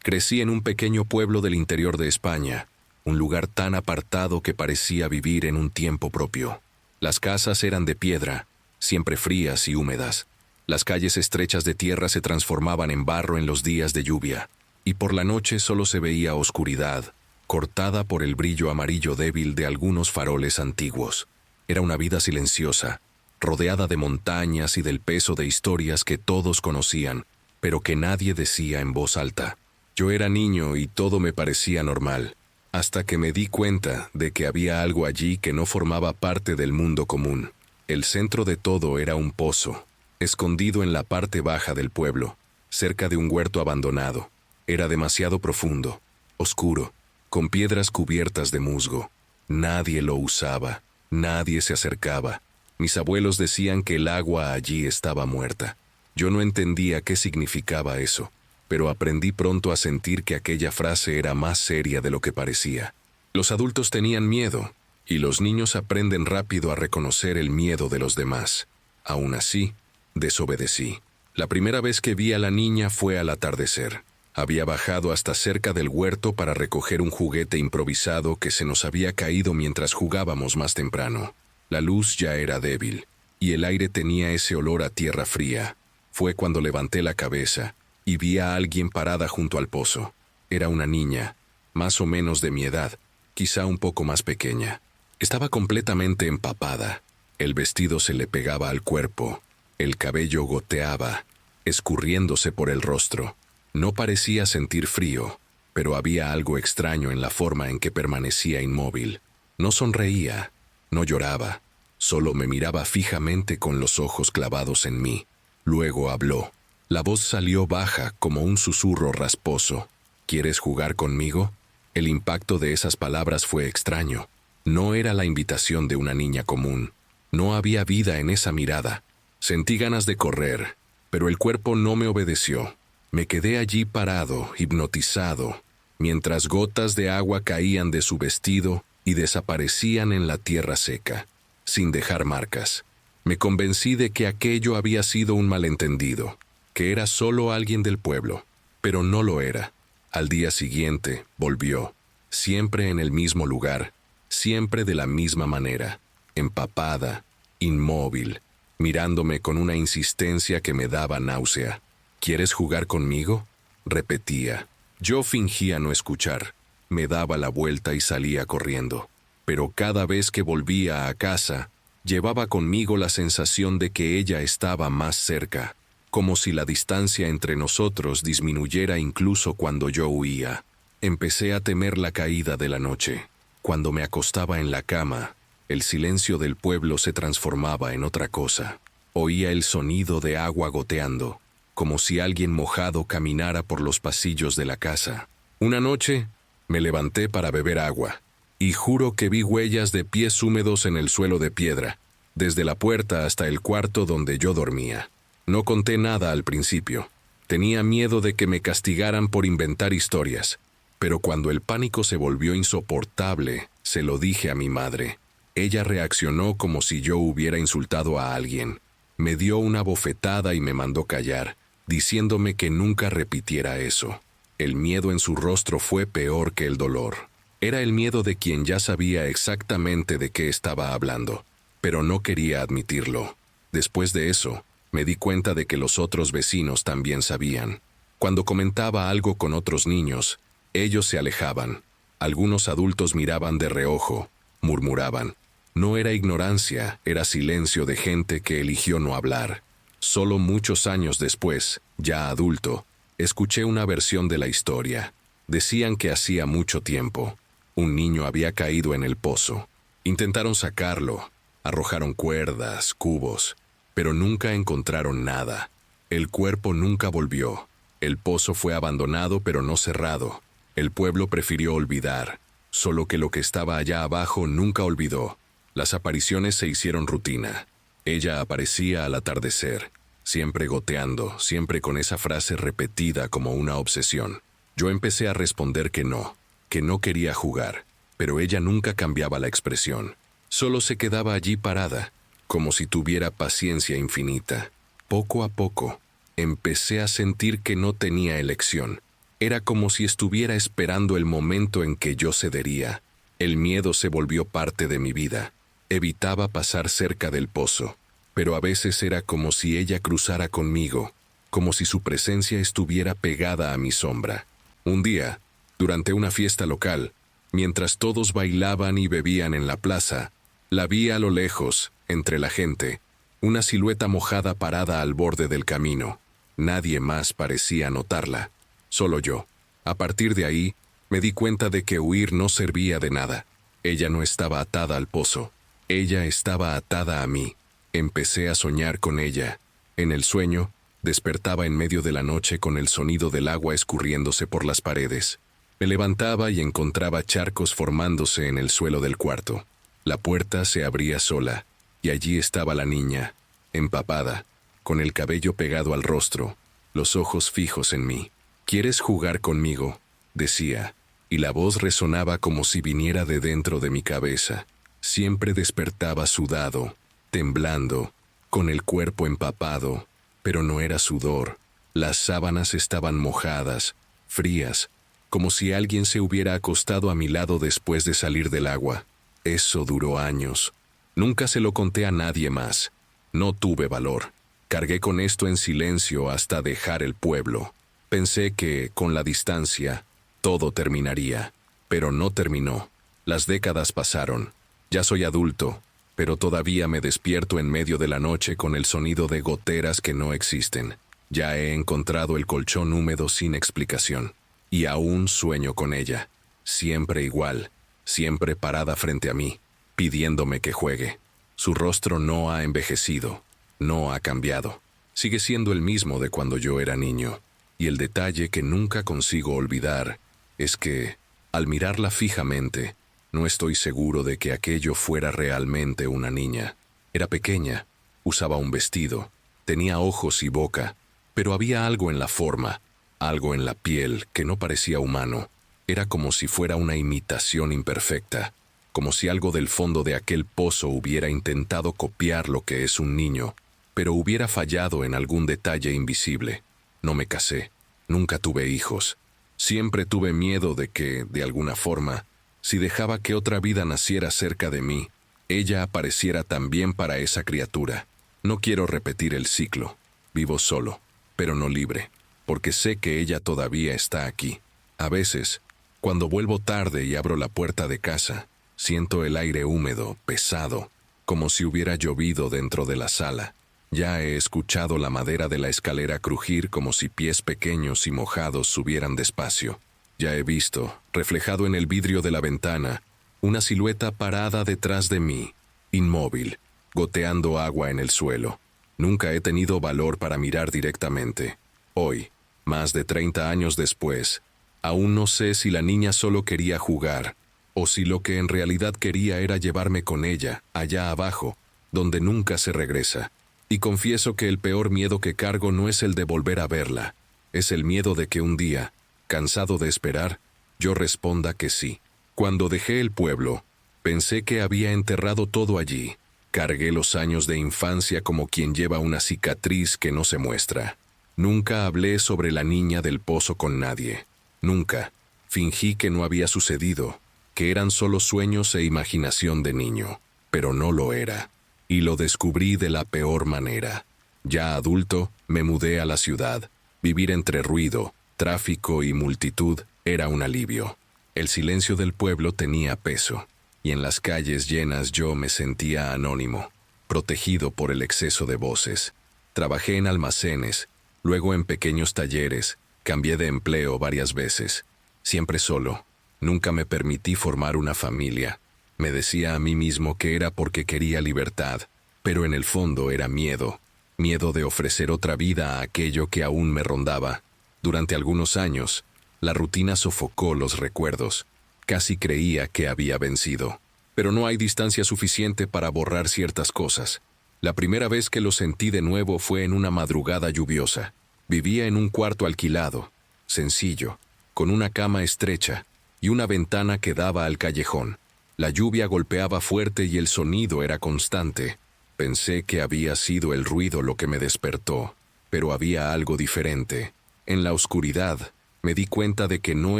Crecí en un pequeño pueblo del interior de España, un lugar tan apartado que parecía vivir en un tiempo propio. Las casas eran de piedra, siempre frías y húmedas. Las calles estrechas de tierra se transformaban en barro en los días de lluvia, y por la noche solo se veía oscuridad, cortada por el brillo amarillo débil de algunos faroles antiguos. Era una vida silenciosa, rodeada de montañas y del peso de historias que todos conocían, pero que nadie decía en voz alta. Yo era niño y todo me parecía normal, hasta que me di cuenta de que había algo allí que no formaba parte del mundo común. El centro de todo era un pozo, escondido en la parte baja del pueblo, cerca de un huerto abandonado. Era demasiado profundo, oscuro, con piedras cubiertas de musgo. Nadie lo usaba, nadie se acercaba. Mis abuelos decían que el agua allí estaba muerta. Yo no entendía qué significaba eso, pero aprendí pronto a sentir que aquella frase era más seria de lo que parecía. Los adultos tenían miedo, y los niños aprenden rápido a reconocer el miedo de los demás. Aún así, desobedecí. La primera vez que vi a la niña fue al atardecer. Había bajado hasta cerca del huerto para recoger un juguete improvisado que se nos había caído mientras jugábamos más temprano. La luz ya era débil, y el aire tenía ese olor a tierra fría. Fue cuando levanté la cabeza y vi a alguien parada junto al pozo. Era una niña, más o menos de mi edad, quizá un poco más pequeña. Estaba completamente empapada. El vestido se le pegaba al cuerpo, el cabello goteaba, escurriéndose por el rostro. No parecía sentir frío, pero había algo extraño en la forma en que permanecía inmóvil. No sonreía, no lloraba, solo me miraba fijamente con los ojos clavados en mí. Luego habló. La voz salió baja como un susurro rasposo. ¿Quieres jugar conmigo? El impacto de esas palabras fue extraño. No era la invitación de una niña común. No había vida en esa mirada. Sentí ganas de correr, pero el cuerpo no me obedeció. Me quedé allí parado, hipnotizado, mientras gotas de agua caían de su vestido y desaparecían en la tierra seca, sin dejar marcas. Me convencí de que aquello había sido un malentendido, que era solo alguien del pueblo, pero no lo era. Al día siguiente, volvió, siempre en el mismo lugar, siempre de la misma manera, empapada, inmóvil, mirándome con una insistencia que me daba náusea. ¿Quieres jugar conmigo?, repetía. Yo fingía no escuchar. Me daba la vuelta y salía corriendo. Pero cada vez que volvía a casa, llevaba conmigo la sensación de que ella estaba más cerca, como si la distancia entre nosotros disminuyera incluso cuando yo huía. Empecé a temer la caída de la noche. Cuando me acostaba en la cama, el silencio del pueblo se transformaba en otra cosa. Oía el sonido de agua goteando, como si alguien mojado caminara por los pasillos de la casa. Una noche, me levanté para beber agua, y juro que vi huellas de pies húmedos en el suelo de piedra, desde la puerta hasta el cuarto donde yo dormía. No conté nada al principio. Tenía miedo de que me castigaran por inventar historias, pero cuando el pánico se volvió insoportable, se lo dije a mi madre. Ella reaccionó como si yo hubiera insultado a alguien. Me dio una bofetada y me mandó callar, diciéndome que nunca repitiera eso. El miedo en su rostro fue peor que el dolor. Era el miedo de quien ya sabía exactamente de qué estaba hablando, pero no quería admitirlo. Después de eso, me di cuenta de que los otros vecinos también sabían. Cuando comentaba algo con otros niños, ellos se alejaban. Algunos adultos miraban de reojo, murmuraban. No era ignorancia, era silencio de gente que eligió no hablar. Solo muchos años después, ya adulto, escuché una versión de la historia. Decían que hacía mucho tiempo, un niño había caído en el pozo. Intentaron sacarlo, arrojaron cuerdas, cubos, pero nunca encontraron nada. El cuerpo nunca volvió. El pozo fue abandonado pero no cerrado. El pueblo prefirió olvidar, solo que lo que estaba allá abajo nunca olvidó. Las apariciones se hicieron rutina. Ella aparecía al atardecer, siempre goteando, siempre con esa frase repetida como una obsesión. Yo empecé a responder que no quería jugar, pero ella nunca cambiaba la expresión. Solo se quedaba allí parada, como si tuviera paciencia infinita. Poco a poco, empecé a sentir que no tenía elección. Era como si estuviera esperando el momento en que yo cedería. El miedo se volvió parte de mi vida. Evitaba pasar cerca del pozo, pero a veces era como si ella cruzara conmigo, como si su presencia estuviera pegada a mi sombra. Un día, durante una fiesta local, mientras todos bailaban y bebían en la plaza, la vi a lo lejos, entre la gente, una silueta mojada parada al borde del camino. Nadie más parecía notarla, solo yo. A partir de ahí, me di cuenta de que huir no servía de nada. Ella no estaba atada al pozo. Ella estaba atada a mí. Empecé a soñar con ella. En el sueño, despertaba en medio de la noche con el sonido del agua escurriéndose por las paredes. Me levantaba y encontraba charcos formándose en el suelo del cuarto. La puerta se abría sola, y allí estaba la niña, empapada, con el cabello pegado al rostro, los ojos fijos en mí. «¿Quieres jugar conmigo?», decía, y la voz resonaba como si viniera de dentro de mi cabeza. Siempre despertaba sudado, temblando, con el cuerpo empapado, pero no era sudor. Las sábanas estaban mojadas, frías, como si alguien se hubiera acostado a mi lado después de salir del agua. Eso duró años. Nunca se lo conté a nadie más. No tuve valor. Cargué con esto en silencio hasta dejar el pueblo. Pensé que, con la distancia, todo terminaría. Pero no terminó. Las décadas pasaron. Ya soy adulto, pero todavía me despierto en medio de la noche con el sonido de goteras que no existen. Ya he encontrado el colchón húmedo sin explicación. Y aún sueño con ella. Siempre igual, siempre parada frente a mí, pidiéndome que juegue. Su rostro no ha envejecido, no ha cambiado. Sigue siendo el mismo de cuando yo era niño. Y el detalle que nunca consigo olvidar es que, al mirarla fijamente, no estoy seguro de que aquello fuera realmente una niña. Era pequeña, usaba un vestido, tenía ojos y boca, pero había algo en la forma, algo en la piel que no parecía humano. Era como si fuera una imitación imperfecta, como si algo del fondo de aquel pozo hubiera intentado copiar lo que es un niño, pero hubiera fallado en algún detalle invisible. No me casé, nunca tuve hijos. Siempre tuve miedo de que, de alguna forma, si dejaba que otra vida naciera cerca de mí, ella apareciera también para esa criatura. No quiero repetir el ciclo. Vivo solo, pero no libre, porque sé que ella todavía está aquí. A veces, cuando vuelvo tarde y abro la puerta de casa, siento el aire húmedo, pesado, como si hubiera llovido dentro de la sala. Ya he escuchado la madera de la escalera crujir como si pies pequeños y mojados subieran despacio. Ya he visto, reflejado en el vidrio de la ventana, una silueta parada detrás de mí, inmóvil, goteando agua en el suelo. Nunca he tenido valor para mirar directamente. Hoy, más de 30 años después, aún no sé si la niña solo quería jugar, o si lo que en realidad quería era llevarme con ella, allá abajo, donde nunca se regresa. Y confieso que el peor miedo que cargo no es el de volver a verla, es el miedo de que un día, cansado de esperar, yo responda que sí. Cuando dejé el pueblo, pensé que había enterrado todo allí. Cargué los años de infancia como quien lleva una cicatriz que no se muestra. Nunca hablé sobre la niña del pozo con nadie. Nunca. Fingí que no había sucedido, que eran solo sueños e imaginación de niño. Pero no lo era. Y lo descubrí de la peor manera. Ya adulto, me mudé a la ciudad. Vivir entre ruido, tráfico y multitud era un alivio. El silencio del pueblo tenía peso, y en las calles llenas yo me sentía anónimo, protegido por el exceso de voces. Trabajé en almacenes, luego en pequeños talleres, cambié de empleo varias veces. Siempre solo. Nunca me permití formar una familia. Me decía a mí mismo que era porque quería libertad, pero en el fondo era miedo. Miedo de ofrecer otra vida a aquello que aún me rondaba. Durante algunos años, la rutina sofocó los recuerdos. Casi creía que había vencido. Pero no hay distancia suficiente para borrar ciertas cosas. La primera vez que lo sentí de nuevo fue en una madrugada lluviosa. Vivía en un cuarto alquilado, sencillo, con una cama estrecha y una ventana que daba al callejón. La lluvia golpeaba fuerte y el sonido era constante. Pensé que había sido el ruido lo que me despertó, pero había algo diferente. En la oscuridad, Me di cuenta de que no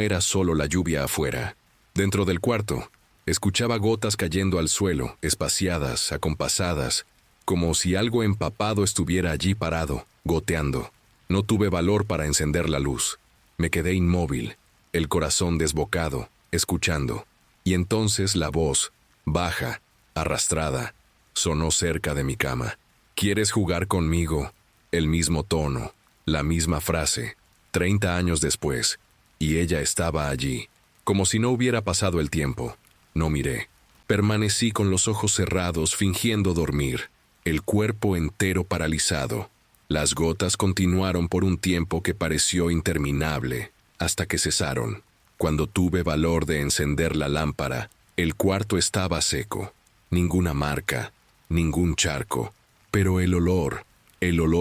era solo la lluvia afuera. Dentro del cuarto, escuchaba gotas cayendo al suelo, espaciadas, acompasadas, como si algo empapado estuviera allí parado, goteando. No tuve valor para encender la luz. Me quedé inmóvil, el corazón desbocado, escuchando. Y entonces la voz, baja, arrastrada, sonó cerca de mi cama. ¿Quieres jugar conmigo? El mismo tono, la misma frase, 30 años después, y ella estaba allí, como si no hubiera pasado el tiempo. No miré. Permanecí con los ojos cerrados, fingiendo dormir, el cuerpo entero paralizado. Las gotas continuaron por un tiempo que pareció interminable, hasta que cesaron. Cuando tuve valor de encender la lámpara, el cuarto estaba seco. Ninguna marca, ningún charco, pero el olor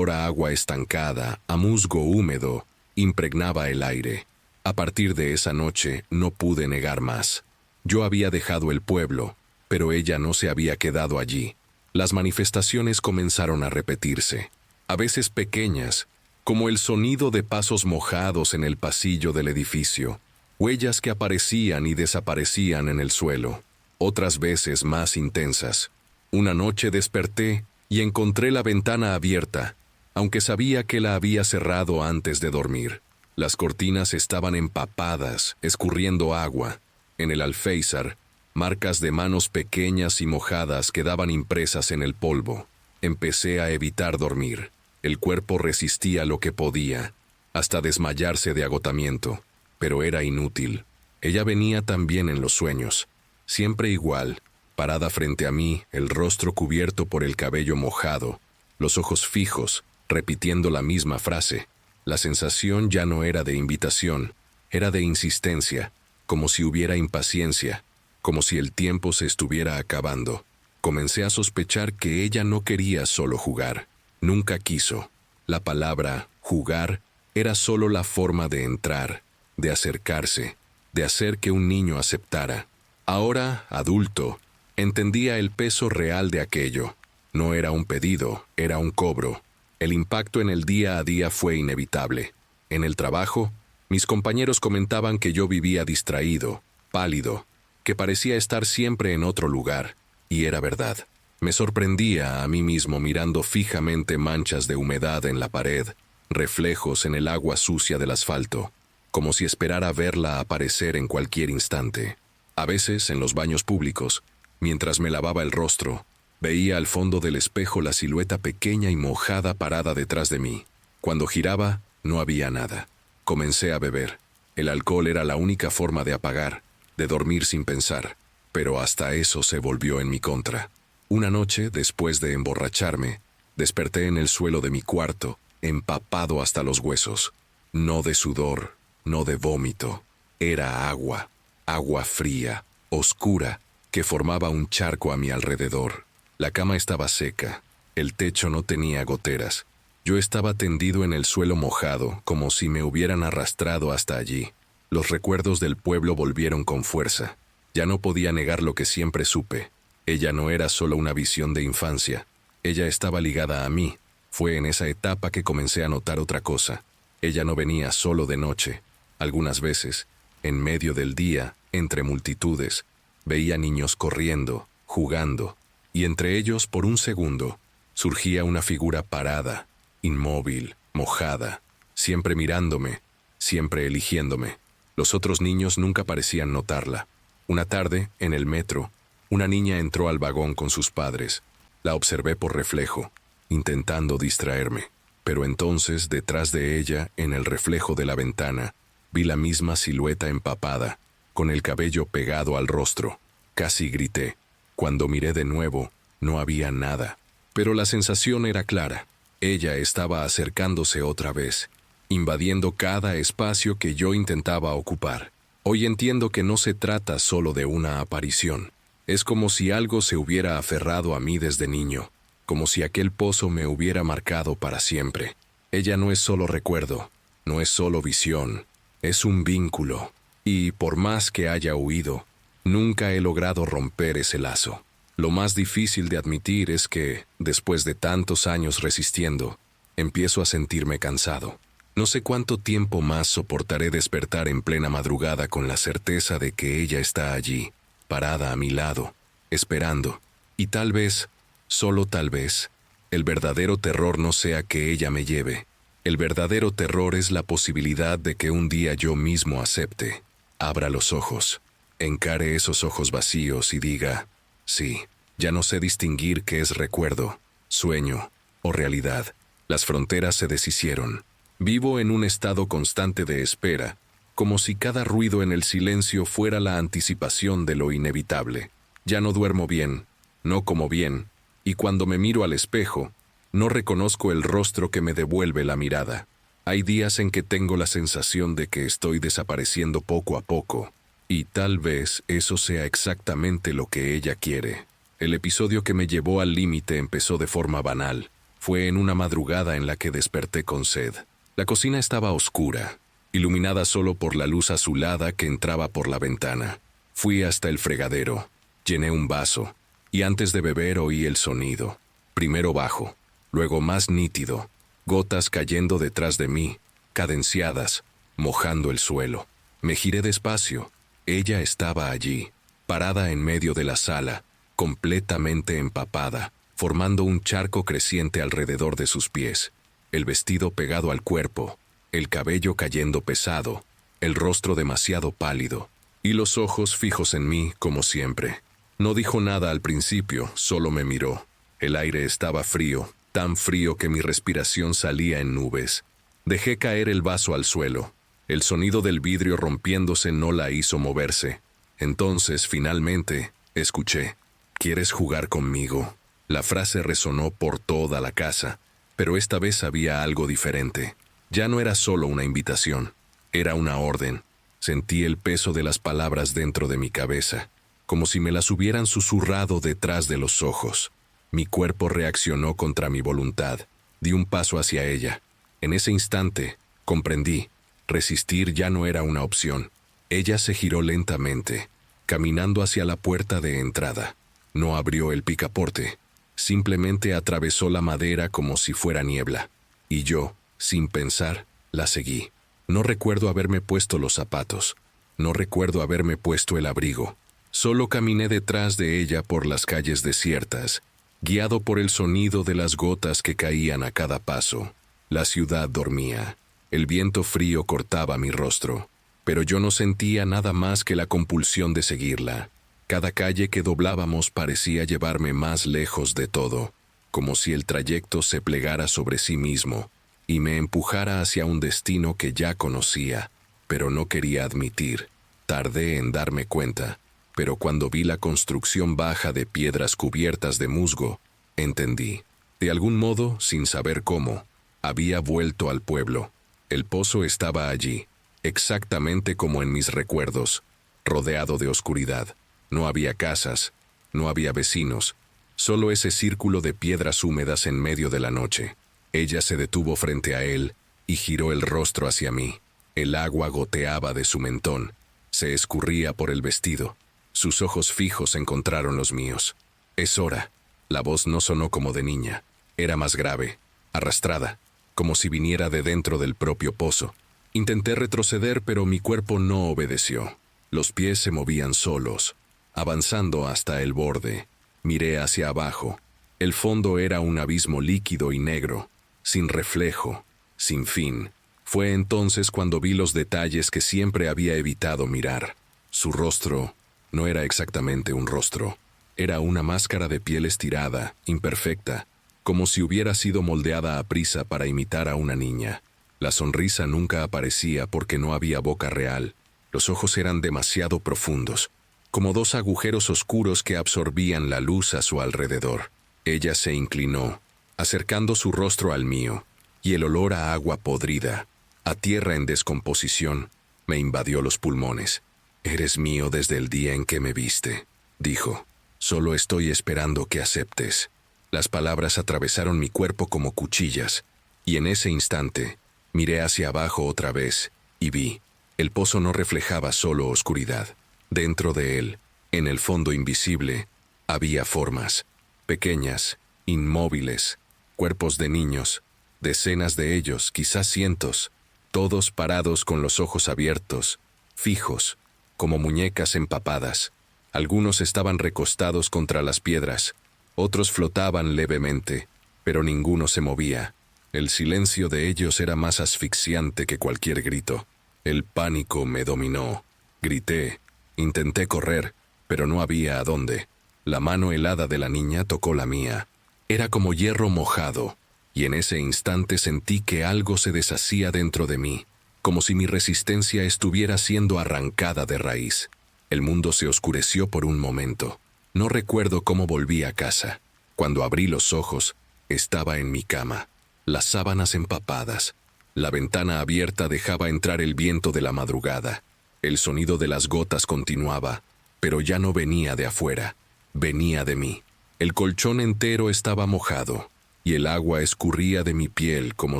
a agua estancada, a musgo húmedo, impregnaba el aire. A partir de esa noche no pude negar más. Yo había dejado el pueblo, pero ella no se había quedado allí. Las manifestaciones comenzaron a repetirse, a veces pequeñas, como el sonido de pasos mojados en el pasillo del edificio, huellas que aparecían y desaparecían en el suelo, otras veces más intensas. Una noche desperté y encontré la ventana abierta, aunque sabía que la había cerrado antes de dormir. Las cortinas estaban empapadas, escurriendo agua. En el alféizar, marcas de manos pequeñas y mojadas quedaban impresas en el polvo. Empecé a evitar dormir. El cuerpo resistía lo que podía, hasta desmayarse de agotamiento, pero era inútil. Ella venía también en los sueños, siempre igual, parada frente a mí, el rostro cubierto por el cabello mojado, los ojos fijos, repitiendo la misma frase. La sensación ya no era de invitación, era de insistencia, como si hubiera impaciencia, como si el tiempo se estuviera acabando. Comencé a sospechar que ella no quería solo jugar. Nunca quiso. La palabra jugar era solo la forma de entrar, de acercarse, de hacer que un niño aceptara. Ahora, adulto, entendía el peso real de aquello. No era un pedido, era un cobro. El impacto en el día a día fue inevitable. En el trabajo, mis compañeros comentaban que yo vivía distraído, pálido, que parecía estar siempre en otro lugar, y era verdad. Me sorprendía a mí mismo mirando fijamente manchas de humedad en la pared, reflejos en el agua sucia del asfalto, como si esperara verla aparecer en cualquier instante. A veces, en los baños públicos, mientras me lavaba el rostro, veía al fondo del espejo la silueta pequeña y mojada parada detrás de mí. Cuando giraba, no había nada. Comencé a beber. El alcohol era la única forma de apagar, de dormir sin pensar, pero hasta eso se volvió en mi contra. Una noche, después de emborracharme, desperté en el suelo de mi cuarto, empapado hasta los huesos. No de sudor, no de vómito. Era agua, agua fría, oscura, que formaba un charco a mi alrededor. La cama estaba seca, el techo no tenía goteras. Yo estaba tendido en el suelo mojado, como si me hubieran arrastrado hasta allí. Los recuerdos del pueblo volvieron con fuerza. Ya no podía negar lo que siempre supe. Ella no era solo una visión de infancia. Ella estaba ligada a mí. Fue en esa etapa que comencé a notar otra cosa. Ella no venía solo de noche. Algunas veces, en medio del día, entre multitudes, veía niños corriendo, jugando, y entre ellos, por un segundo, surgía una figura parada, inmóvil, mojada, siempre mirándome, siempre eligiéndome. Los otros niños nunca parecían notarla. Una tarde, en el metro, una niña entró al vagón con sus padres. La observé por reflejo, intentando distraerme. Pero entonces, detrás de ella, en el reflejo de la ventana, vi la misma silueta empapada, con el cabello pegado al rostro. Casi grité. Cuando miré de nuevo, no había nada. Pero la sensación era clara. Ella estaba acercándose otra vez, invadiendo cada espacio que yo intentaba ocupar. Hoy entiendo que no se trata solo de una aparición. Es como si algo se hubiera aferrado a mí desde niño, como si aquel pozo me hubiera marcado para siempre. Ella no es solo recuerdo, no es solo visión, es un vínculo. Y por más que haya huido, nunca he logrado romper ese lazo. Lo más difícil de admitir es que, después de tantos años resistiendo, empiezo a sentirme cansado. No sé cuánto tiempo más soportaré despertar en plena madrugada con la certeza de que ella está allí, parada a mi lado, esperando, y tal vez, solo tal vez, el verdadero terror no sea que ella me lleve. El verdadero terror es la posibilidad de que un día yo mismo acepte, abra los ojos, encare esos ojos vacíos y diga, sí, ya no sé distinguir qué es recuerdo, sueño o realidad. Las fronteras se deshicieron. Vivo en un estado constante de espera, como si cada ruido en el silencio fuera la anticipación de lo inevitable. Ya no duermo bien, no como bien, y cuando me miro al espejo, no reconozco el rostro que me devuelve la mirada. Hay días en que tengo la sensación de que estoy desapareciendo poco a poco, y tal vez eso sea exactamente lo que ella quiere. El episodio que me llevó al límite empezó de forma banal. Fue en una madrugada en la que desperté con sed. La cocina estaba oscura, iluminada solo por la luz azulada que entraba por la ventana. Fui hasta el fregadero, llené un vaso, y antes de beber oí el sonido. Primero bajo, luego más nítido, gotas cayendo detrás de mí, cadenciadas, mojando el suelo. Me giré despacio. Ella estaba allí, parada en medio de la sala, completamente empapada, formando un charco creciente alrededor de sus pies. El vestido pegado al cuerpo, el cabello cayendo pesado, el rostro demasiado pálido, y los ojos fijos en mí como siempre. No dijo nada al principio, solo me miró. El aire estaba frío, tan frío que mi respiración salía en nubes. Dejé caer el vaso al suelo. El sonido del vidrio rompiéndose no la hizo moverse. Entonces, finalmente, escuché: ¿quieres jugar conmigo? La frase resonó por toda la casa. Pero esta vez había algo diferente. Ya no era solo una invitación, era una orden. Sentí el peso de las palabras dentro de mi cabeza, como si me las hubieran susurrado detrás de los ojos. Mi cuerpo reaccionó contra mi voluntad. Di un paso hacia ella. En ese instante, comprendí. Resistir ya no era una opción. Ella se giró lentamente, caminando hacia la puerta de entrada. No abrió el picaporte. Simplemente atravesó la madera como si fuera niebla, y yo, sin pensar, la seguí. No recuerdo haberme puesto los zapatos, no recuerdo haberme puesto el abrigo. Solo caminé detrás de ella por las calles desiertas, guiado por el sonido de las gotas que caían a cada paso. La ciudad dormía, el viento frío cortaba mi rostro, pero yo no sentía nada más que la compulsión de seguirla. Cada calle que doblábamos parecía llevarme más lejos de todo, como si el trayecto se plegara sobre sí mismo y me empujara hacia un destino que ya conocía, pero no quería admitir. Tardé en darme cuenta, pero cuando vi la construcción baja de piedras cubiertas de musgo, entendí. De algún modo, sin saber cómo, había vuelto al pueblo. El pozo estaba allí, exactamente como en mis recuerdos, rodeado de oscuridad. No había casas, no había vecinos, solo ese círculo de piedras húmedas en medio de la noche. Ella se detuvo frente a él y giró el rostro hacia mí. El agua goteaba de su mentón, se escurría por el vestido. Sus ojos fijos encontraron los míos. «Es hora». La voz no sonó como de niña, era más grave, arrastrada, como si viniera de dentro del propio pozo. Intenté retroceder, pero mi cuerpo no obedeció. Los pies se movían solos. Avanzando hasta el borde, miré hacia abajo. El fondo era un abismo líquido y negro, sin reflejo, sin fin. Fue entonces cuando vi los detalles que siempre había evitado mirar. Su rostro no era exactamente un rostro. Era una máscara de piel estirada, imperfecta, como si hubiera sido moldeada a prisa para imitar a una niña. La sonrisa nunca aparecía porque no había boca real. Los ojos eran demasiado profundos, como dos agujeros oscuros que absorbían la luz a su alrededor. Ella se inclinó, acercando su rostro al mío, y el olor a agua podrida, a tierra en descomposición, me invadió los pulmones. «Eres mío desde el día en que me viste», dijo. «Solo estoy esperando que aceptes». Las palabras atravesaron mi cuerpo como cuchillas, y en ese instante miré hacia abajo otra vez y vi. El pozo no reflejaba solo oscuridad. Dentro de él, en el fondo invisible, había formas, pequeñas, inmóviles, cuerpos de niños, decenas de ellos, quizás cientos, todos parados con los ojos abiertos, fijos, como muñecas empapadas. Algunos estaban recostados contra las piedras, otros flotaban levemente, pero ninguno se movía. El silencio de ellos era más asfixiante que cualquier grito. El pánico me dominó. Grité, intenté correr, pero no había a dónde. La mano helada de la niña tocó la mía. Era como hierro mojado, y en ese instante sentí que algo se deshacía dentro de mí, como si mi resistencia estuviera siendo arrancada de raíz. El mundo se oscureció por un momento. No recuerdo cómo volví a casa. Cuando abrí los ojos, estaba en mi cama, las sábanas empapadas. La ventana abierta dejaba entrar el viento de la madrugada. El sonido de las gotas continuaba, pero ya no venía de afuera, venía de mí. El colchón entero estaba mojado, y el agua escurría de mi piel como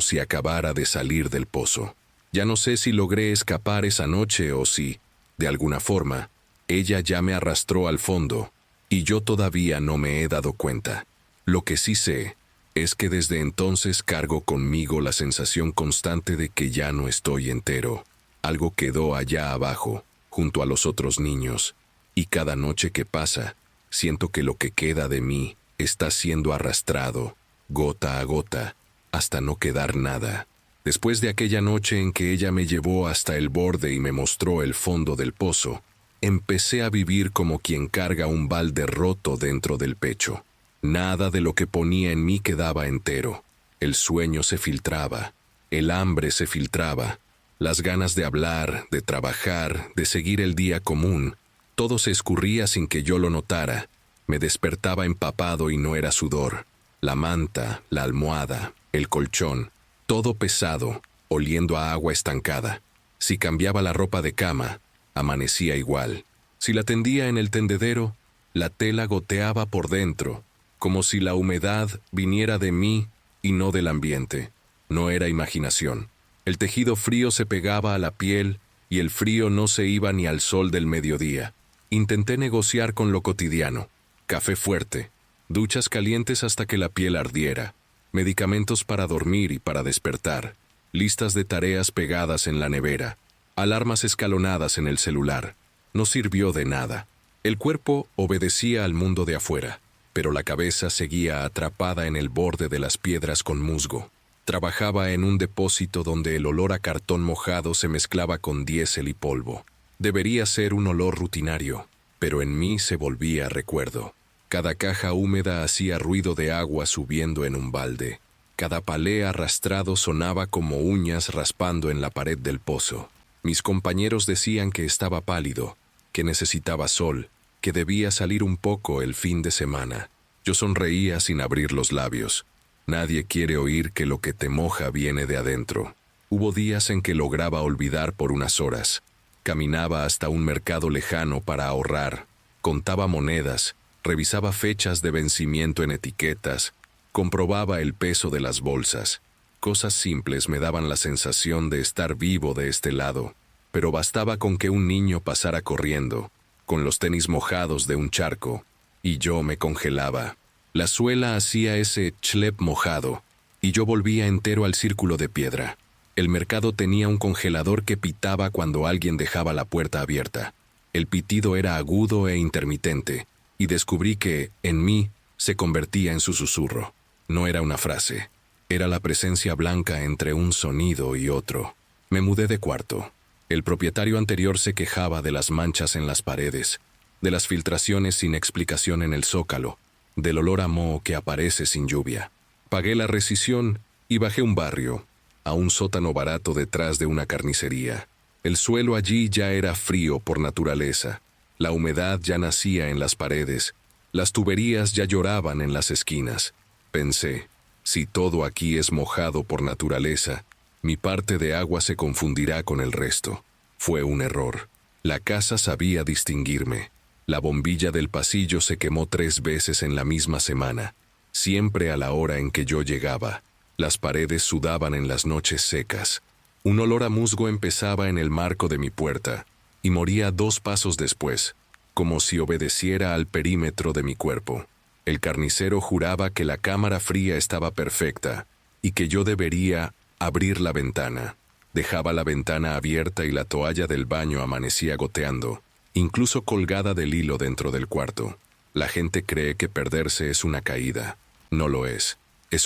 si acabara de salir del pozo. Ya no sé si logré escapar esa noche o si, de alguna forma, ella ya me arrastró al fondo, y yo todavía no me he dado cuenta. Lo que sí sé es que desde entonces cargo conmigo la sensación constante de que ya no estoy entero. Algo quedó allá abajo, junto a los otros niños, y cada noche que pasa, siento que lo que queda de mí está siendo arrastrado, gota a gota, hasta no quedar nada. Después de aquella noche en que ella me llevó hasta el borde y me mostró el fondo del pozo, empecé a vivir como quien carga un balde roto dentro del pecho. Nada de lo que ponía en mí quedaba entero. El sueño se filtraba, el hambre se filtraba, las ganas de hablar, de trabajar, de seguir el día común, todo se escurría sin que yo lo notara. Me despertaba empapado y no era sudor. La manta, la almohada, el colchón, todo pesado, oliendo a agua estancada. Si cambiaba la ropa de cama, amanecía igual. Si la tendía en el tendedero, la tela goteaba por dentro, como si la humedad viniera de mí y no del ambiente. No era imaginación. El tejido frío se pegaba a la piel y el frío no se iba ni al sol del mediodía. Intenté negociar con lo cotidiano. Café fuerte, duchas calientes hasta que la piel ardiera, medicamentos para dormir y para despertar, listas de tareas pegadas en la nevera, alarmas escalonadas en el celular. No sirvió de nada. El cuerpo obedecía al mundo de afuera, pero la cabeza seguía atrapada en el borde de las piedras con musgo. Trabajaba en un depósito donde el olor a cartón mojado se mezclaba con diésel y polvo. Debería ser un olor rutinario, pero en mí se volvía recuerdo. Cada caja húmeda hacía ruido de agua subiendo en un balde. Cada palé arrastrado sonaba como uñas raspando en la pared del pozo. Mis compañeros decían que estaba pálido, que necesitaba sol, que debía salir un poco el fin de semana. Yo sonreía sin abrir los labios. Nadie quiere oír que lo que te moja viene de adentro. Hubo días en que lograba olvidar por unas horas. Caminaba hasta un mercado lejano para ahorrar, contaba monedas, revisaba fechas de vencimiento en etiquetas, comprobaba el peso de las bolsas. Cosas simples me daban la sensación de estar vivo de este lado, pero bastaba con que un niño pasara corriendo, con los tenis mojados de un charco, y yo me congelaba. La suela hacía ese chlep mojado, y yo volvía entero al círculo de piedra. El mercado tenía un congelador que pitaba cuando alguien dejaba la puerta abierta. El pitido era agudo e intermitente, y descubrí que, en mí, se convertía en su susurro. No era una frase, era la presencia blanca entre un sonido y otro. Me mudé de cuarto. El propietario anterior se quejaba de las manchas en las paredes, de las filtraciones sin explicación en el zócalo, del olor a moho que aparece sin lluvia. Pagué la rescisión y bajé un barrio, a un sótano barato detrás de una carnicería. El suelo allí ya era frío por naturaleza, la humedad ya nacía en las paredes, las tuberías ya lloraban en las esquinas. Pensé, si todo aquí es mojado por naturaleza, mi parte de agua se confundirá con el resto. Fue un error. La casa sabía distinguirme. La bombilla del pasillo se quemó 3 veces en la misma semana, siempre a la hora en que yo llegaba. Las paredes sudaban en las noches secas. Un olor a musgo empezaba en el marco de mi puerta y moría 2 pasos después, como si obedeciera al perímetro de mi cuerpo. El carnicero juraba que la cámara fría estaba perfecta y que yo debería abrir la ventana. Dejaba la ventana abierta y la toalla del baño amanecía goteando, incluso colgada del hilo dentro del cuarto. La gente cree que perderse es una caída. No lo es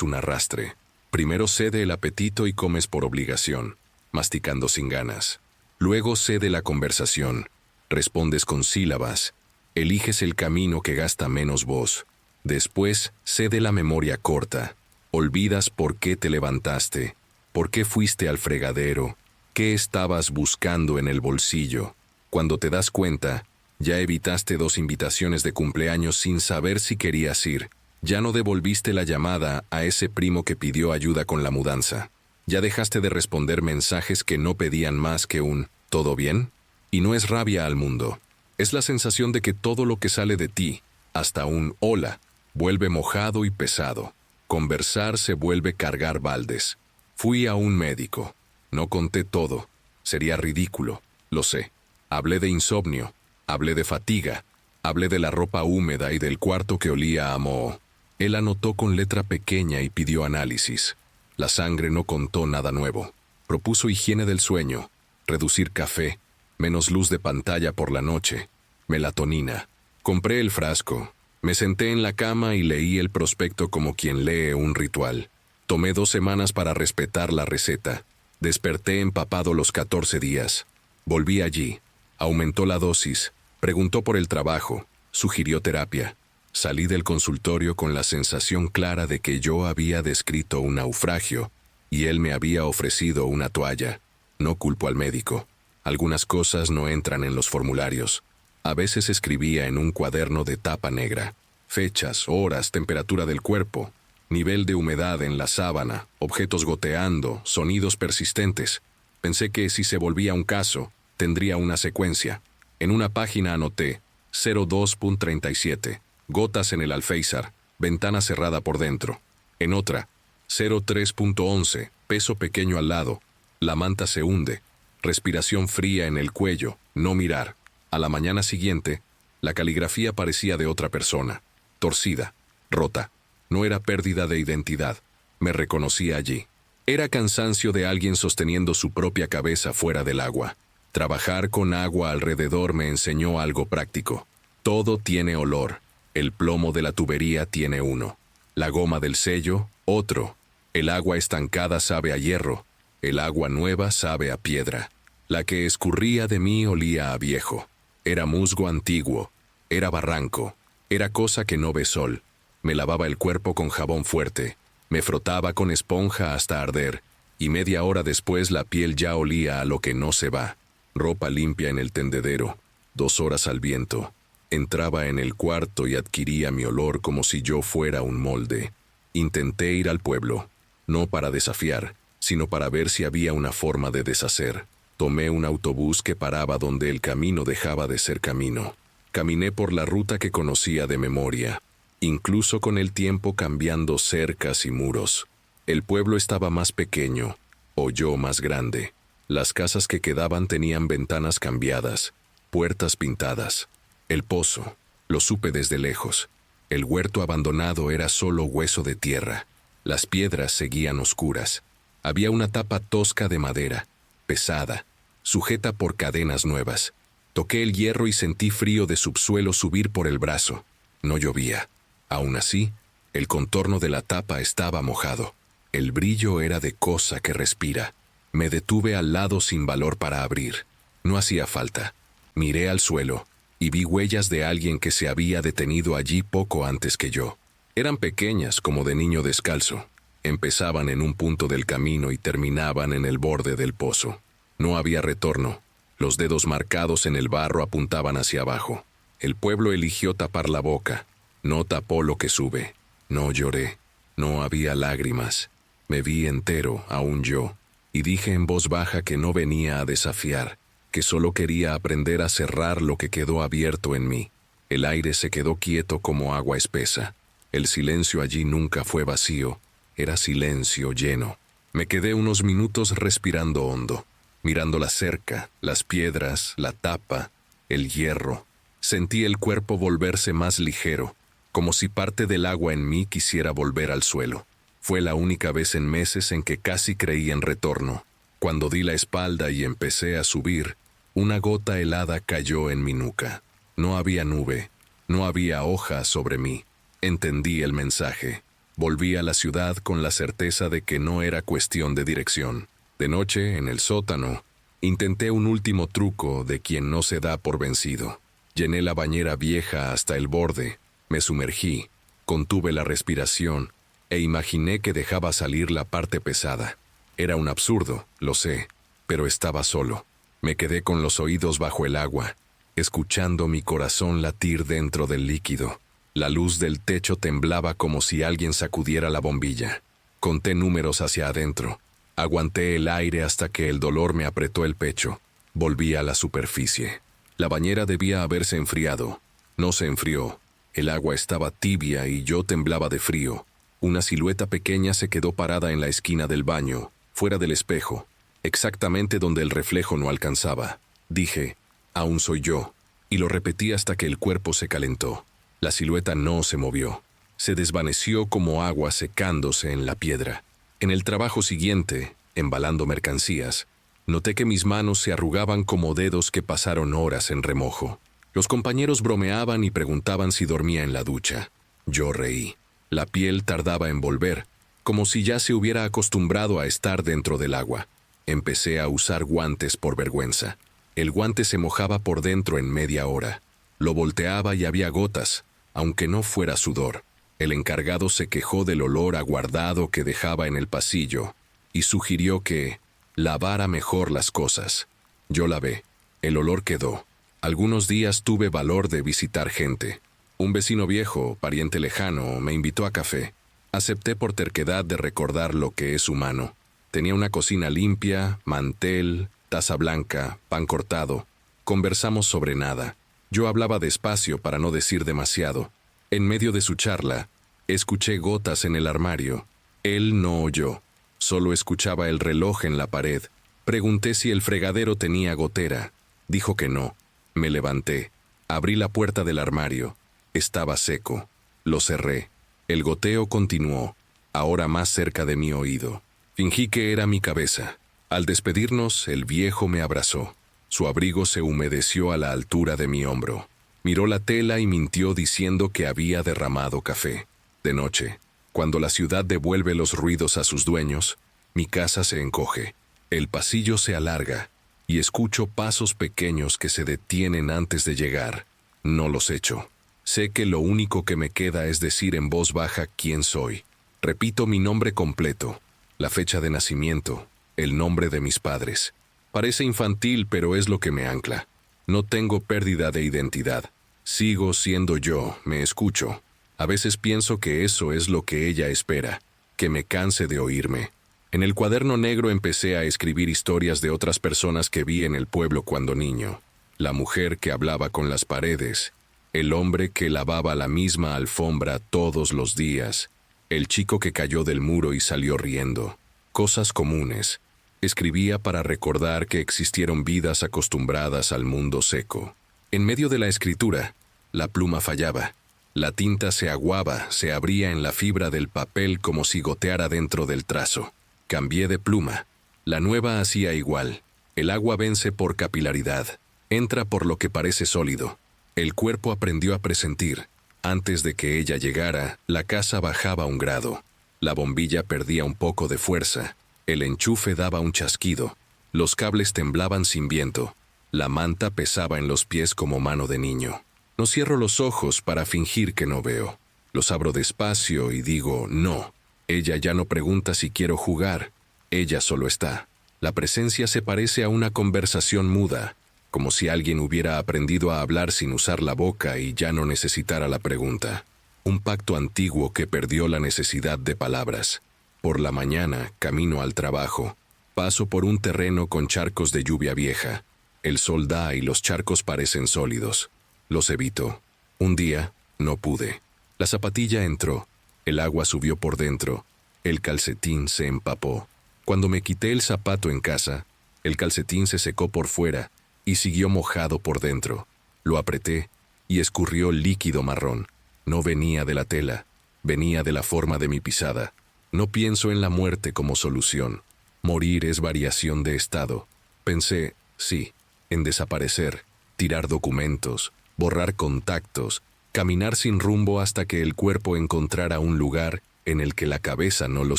un arrastre. Primero cede el apetito y comes por obligación, masticando sin ganas. Luego cede la conversación, respondes con sílabas, eliges el camino que gasta menos voz. Después cede la memoria corta, olvidas por qué te levantaste, por qué fuiste al fregadero, qué estabas buscando en el bolsillo. Cuando te das cuenta, ya evitaste 2 invitaciones de cumpleaños sin saber si querías ir. Ya no devolviste la llamada a ese primo que pidió ayuda con la mudanza. Ya dejaste de responder mensajes que no pedían más que un ¿todo bien? Y no es rabia al mundo. Es la sensación de que todo lo que sale de ti, hasta un hola, vuelve mojado y pesado. Conversar se vuelve cargar baldes. Fui a un médico. No conté todo. Sería ridículo, lo sé. Hablé de insomnio, hablé de fatiga, hablé de la ropa húmeda y del cuarto que olía a moho. Él anotó con letra pequeña y pidió análisis. La sangre no contó nada nuevo. Propuso higiene del sueño, reducir café, menos luz de pantalla por la noche, melatonina. Compré el frasco, me senté en la cama y leí el prospecto como quien lee un ritual. Tomé 2 semanas para respetar la receta. Desperté empapado los 14 días. Volví allí. Aumentó la dosis. Preguntó por el trabajo. Sugirió terapia. Salí del consultorio con la sensación clara de que yo había descrito un naufragio y él me había ofrecido una toalla. No culpo al médico. Algunas cosas no entran en los formularios. A veces escribía en un cuaderno de tapa negra. Fechas, horas, temperatura del cuerpo, nivel de humedad en la sábana, objetos goteando, sonidos persistentes. Pensé que si se volvía un caso, tendría una secuencia. En una página anoté 02.37. Gotas en el alféizar, ventana cerrada por dentro. En otra, 03.11, peso pequeño al lado, la manta se hunde, respiración fría en el cuello, no mirar. A la mañana siguiente, la caligrafía parecía de otra persona, torcida, rota. No era pérdida de identidad, me reconocí allí. Era cansancio de alguien sosteniendo su propia cabeza fuera del agua. Trabajar con agua alrededor me enseñó algo práctico. Todo tiene olor. El plomo de la tubería tiene uno. La goma del sello, otro. El agua estancada sabe a hierro. El agua nueva sabe a piedra. La que escurría de mí olía a viejo. Era musgo antiguo. Era barranco. Era cosa que no ve sol. Me lavaba el cuerpo con jabón fuerte. Me frotaba con esponja hasta arder. Y media hora después la piel ya olía a lo que no se va. Ropa limpia en el tendedero. 2 horas al viento. Entraba en el cuarto y adquiría mi olor como si yo fuera un molde. Intenté ir al pueblo, no para desafiar, sino para ver si había una forma de deshacer. Tomé un autobús que paraba donde el camino dejaba de ser camino. Caminé por la ruta que conocía de memoria, incluso con el tiempo cambiando cercas y muros. El pueblo estaba más pequeño, o yo más grande. Las casas que quedaban tenían ventanas cambiadas, puertas pintadas. El pozo, lo supe desde lejos. El huerto abandonado era solo hueso de tierra. Las piedras seguían oscuras. Había una tapa tosca de madera, pesada, sujeta por cadenas nuevas. Toqué el hierro y sentí frío de subsuelo subir por el brazo. No llovía. Aún así, el contorno de la tapa estaba mojado. El brillo era de cosa que respira. Me detuve al lado sin valor para abrir. No hacía falta. Miré al suelo y vi huellas de alguien que se había detenido allí poco antes que yo. Eran pequeñas, como de niño descalzo. Empezaban en un punto del camino y terminaban en el borde del pozo. No había retorno. Los dedos marcados en el barro apuntaban hacia abajo. El pueblo eligió tapar la boca. No tapó lo que sube. No lloré. No había lágrimas. Me vi entero, aún yo, y dije en voz baja que no venía a desafiar, que solo quería aprender a cerrar lo que quedó abierto en mí. El aire se quedó quieto como agua espesa. El silencio allí nunca fue vacío, era silencio lleno. Me quedé unos minutos respirando hondo, mirando la cerca, las piedras, la tapa, el hierro. Sentí el cuerpo volverse más ligero, como si parte del agua en mí quisiera volver al suelo. Fue la única vez en meses en que casi creí en retorno. Cuando di la espalda y empecé a subir, una gota helada cayó en mi nuca. No había nube, no había hoja sobre mí. Entendí el mensaje. Volví a la ciudad con la certeza de que no era cuestión de dirección. De noche, en el sótano, intenté un último truco de quien no se da por vencido. Llené la bañera vieja hasta el borde, me sumergí, contuve la respiración e imaginé que dejaba salir la parte pesada. Era un absurdo, lo sé, pero estaba solo. Me quedé con los oídos bajo el agua, escuchando mi corazón latir dentro del líquido. La luz del techo temblaba como si alguien sacudiera la bombilla. Conté números hacia adentro. Aguanté el aire hasta que el dolor me apretó el pecho. Volví a la superficie. La bañera debía haberse enfriado. No se enfrió. El agua estaba tibia y yo temblaba de frío. Una silueta pequeña se quedó parada en la esquina del baño, fuera del espejo, exactamente donde el reflejo no alcanzaba. Dije, aún soy yo, y lo repetí hasta que el cuerpo se calentó. La silueta no se movió. Se desvaneció como agua secándose en la piedra. En el trabajo siguiente, embalando mercancías, noté que mis manos se arrugaban como dedos que pasaron horas en remojo. Los compañeros bromeaban y preguntaban si dormía en la ducha. Yo reí. La piel tardaba en volver, como si ya se hubiera acostumbrado a estar dentro del agua. Empecé a usar guantes por vergüenza. El guante se mojaba por dentro en media hora. Lo volteaba y había gotas, aunque no fuera sudor. El encargado se quejó del olor aguardado que dejaba en el pasillo y sugirió que lavara mejor las cosas. Yo lavé. El olor quedó. Algunos días tuve valor de visitar gente. Un vecino viejo, pariente lejano, me invitó a café. Acepté por terquedad de recordar lo que es humano. Tenía una cocina limpia, mantel, taza blanca, pan cortado. Conversamos sobre nada. Yo hablaba despacio para no decir demasiado. En medio de su charla, escuché gotas en el armario. Él no oyó. Solo escuchaba el reloj en la pared. Pregunté si el fregadero tenía gotera. Dijo que no. Me levanté. Abrí la puerta del armario. Estaba seco. Lo cerré. El goteo continuó, ahora más cerca de mi oído. Fingí que era mi cabeza. Al despedirnos, el viejo me abrazó. Su abrigo se humedeció a la altura de mi hombro. Miró la tela y mintió diciendo que había derramado café. De noche, cuando la ciudad devuelve los ruidos a sus dueños, mi casa se encoge. El pasillo se alarga y escucho pasos pequeños que se detienen antes de llegar. No los echo. Sé que lo único que me queda es decir en voz baja quién soy. Repito mi nombre completo, la fecha de nacimiento, el nombre de mis padres. Parece infantil, pero es lo que me ancla. No tengo pérdida de identidad. Sigo siendo yo, me escucho. A veces pienso que eso es lo que ella espera, que me canse de oírme. En el cuaderno negro empecé a escribir historias de otras personas que vi en el pueblo cuando niño. La mujer que hablaba con las paredes, el hombre que lavaba la misma alfombra todos los días, el chico que cayó del muro y salió riendo. Cosas comunes. Escribía para recordar que existieron vidas acostumbradas al mundo seco. En medio de la escritura, la pluma fallaba. La tinta se aguaba, se abría en la fibra del papel como si goteara dentro del trazo. Cambié de pluma. La nueva hacía igual. El agua vence por capilaridad. Entra por lo que parece sólido. El cuerpo aprendió a presentir. Antes de que ella llegara, la casa bajaba un grado. La bombilla perdía un poco de fuerza. El enchufe daba un chasquido. Los cables temblaban sin viento. La manta pesaba en los pies como mano de niño. No cierro los ojos para fingir que no veo. Los abro despacio y digo no. Ella ya no pregunta si quiero jugar. Ella solo está. La presencia se parece a una conversación muda, como si alguien hubiera aprendido a hablar sin usar la boca y ya no necesitara la pregunta. Un pacto antiguo que perdió la necesidad de palabras. Por la mañana, camino al trabajo. Paso por un terreno con charcos de lluvia vieja. El sol da y los charcos parecen sólidos. Los evito. Un día, no pude. La zapatilla entró. El agua subió por dentro. El calcetín se empapó. Cuando me quité el zapato en casa, el calcetín se secó por fuera y siguió mojado por dentro. Lo apreté y escurrió líquido marrón. No venía de la tela, venía de la forma de mi pisada. No pienso en la muerte como solución. Morir es variación de estado. Pensé, sí, en desaparecer, tirar documentos, borrar contactos, caminar sin rumbo hasta que el cuerpo encontrara un lugar en el que la cabeza no lo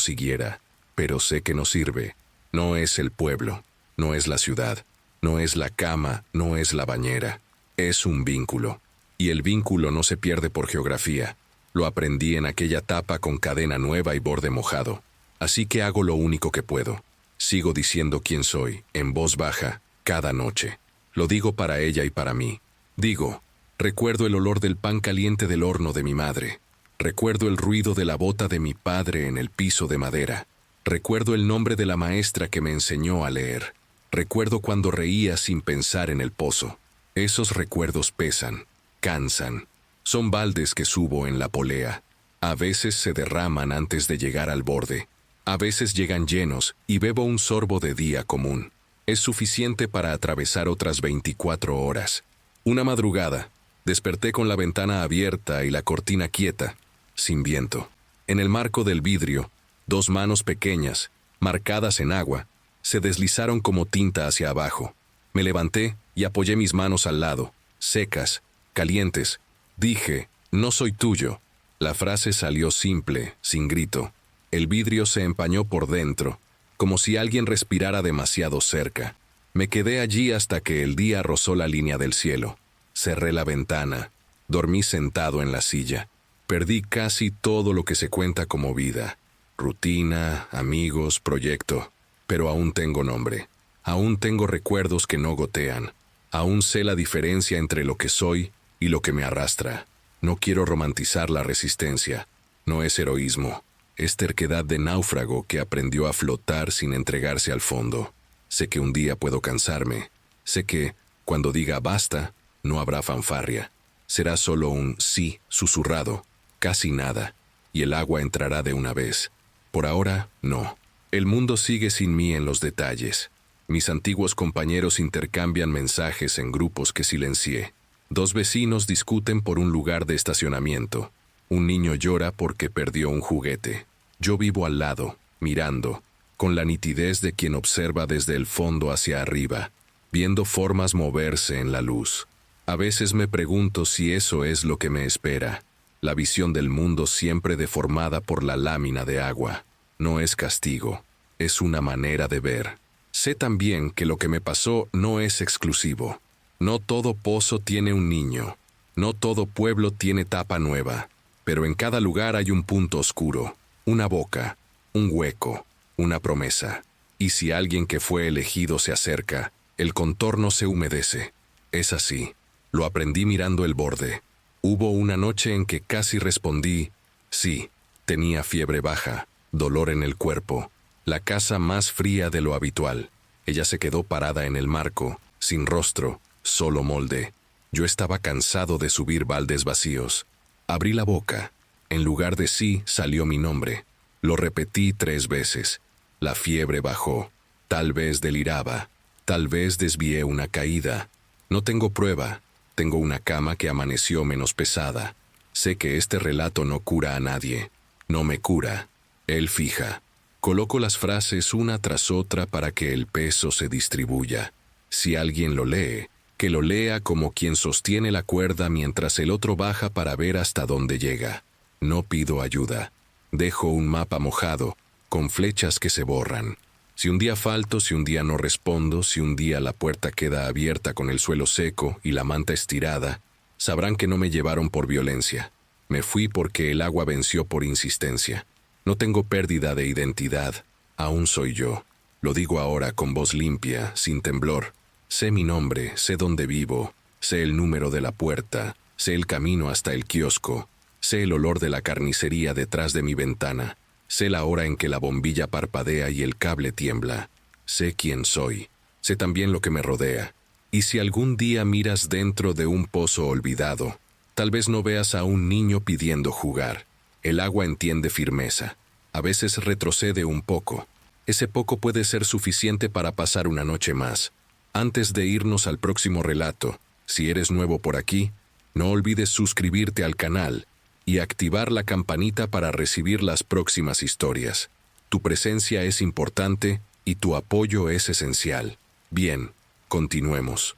siguiera. Pero sé que no sirve. No es el pueblo, no es la ciudad, no es la cama, no es la bañera. Es un vínculo. Y el vínculo no se pierde por geografía. Lo aprendí en aquella tapa con cadena nueva y borde mojado. Así que hago lo único que puedo. Sigo diciendo quién soy, en voz baja, cada noche. Lo digo para ella y para mí. Digo, recuerdo el olor del pan caliente del horno de mi madre. Recuerdo el ruido de la bota de mi padre en el piso de madera. Recuerdo el nombre de la maestra que me enseñó a leer. Recuerdo cuando reía sin pensar en el pozo. Esos recuerdos pesan, cansan. Son baldes que subo en la polea. A veces se derraman antes de llegar al borde. A veces llegan llenos y bebo un sorbo de día común. Es suficiente para atravesar otras 24 horas. Una madrugada, desperté con la ventana abierta y la cortina quieta, sin viento. En el marco del vidrio, dos manos pequeñas, marcadas en agua, se deslizaron como tinta hacia abajo. Me levanté y apoyé mis manos al lado, secas, calientes. Dije, no soy tuyo. La frase salió simple, sin grito. El vidrio se empañó por dentro, como si alguien respirara demasiado cerca. Me quedé allí hasta que el día rozó la línea del cielo. Cerré la ventana. Dormí sentado en la silla. Perdí casi todo lo que se cuenta como vida. Rutina, amigos, proyecto. Pero aún tengo nombre. Aún tengo recuerdos que no gotean. Aún sé la diferencia entre lo que soy y lo que me arrastra. No quiero romantizar la resistencia. No es heroísmo. Es terquedad de náufrago que aprendió a flotar sin entregarse al fondo. Sé que un día puedo cansarme. Sé que, cuando diga basta, no habrá fanfarria. Será solo un sí susurrado, casi nada, y el agua entrará de una vez. Por ahora, no. El mundo sigue sin mí en los detalles. Mis antiguos compañeros intercambian mensajes en grupos que silencié. Dos vecinos discuten por un lugar de estacionamiento. Un niño llora porque perdió un juguete. Yo vivo al lado, mirando, con la nitidez de quien observa desde el fondo hacia arriba, viendo formas moverse en la luz. A veces me pregunto si eso es lo que me espera. La visión del mundo siempre deformada por la lámina de agua. No es castigo, es una manera de ver. Sé también que lo que me pasó no es exclusivo. No todo pozo tiene un niño. No todo pueblo tiene tapa nueva. Pero en cada lugar hay un punto oscuro, una boca, un hueco, una promesa. Y si alguien que fue elegido se acerca, el contorno se humedece. Es así. Lo aprendí mirando el borde. Hubo una noche en que casi respondí, sí, tenía fiebre baja, dolor en el cuerpo, la casa más fría de lo habitual. Ella se quedó parada en el marco, sin rostro, solo molde. Yo estaba cansado de subir baldes vacíos. Abrí la boca. En lugar de sí, salió mi nombre. Lo repetí 3 veces. La fiebre bajó. Tal vez deliraba. Tal vez desvié una caída. No tengo prueba. Tengo una cama que amaneció menos pesada. Sé que este relato no cura a nadie. No me cura. Él fija. Coloco las frases una tras otra para que el peso se distribuya. Si alguien lo lee, que lo lea como quien sostiene la cuerda mientras el otro baja para ver hasta dónde llega. No pido ayuda. Dejo un mapa mojado, con flechas que se borran. Si un día falto, si un día no respondo, si un día la puerta queda abierta con el suelo seco y la manta estirada, sabrán que no me llevaron por violencia. Me fui porque el agua venció por insistencia. No tengo pérdida de identidad. Aún soy yo. Lo digo ahora con voz limpia, sin temblor. Sé mi nombre, sé dónde vivo, sé el número de la puerta, sé el camino hasta el kiosco, sé el olor de la carnicería detrás de mi ventana, sé la hora en que la bombilla parpadea y el cable tiembla. Sé quién soy, sé también lo que me rodea. Y si algún día miras dentro de un pozo olvidado, tal vez no veas a un niño pidiendo jugar. El agua entiende firmeza. A veces retrocede un poco. Ese poco puede ser suficiente para pasar una noche más. Antes de irnos al próximo relato, si eres nuevo por aquí, no olvides suscribirte al canal y activar la campanita para recibir las próximas historias. Tu presencia es importante y tu apoyo es esencial. Bien, continuemos.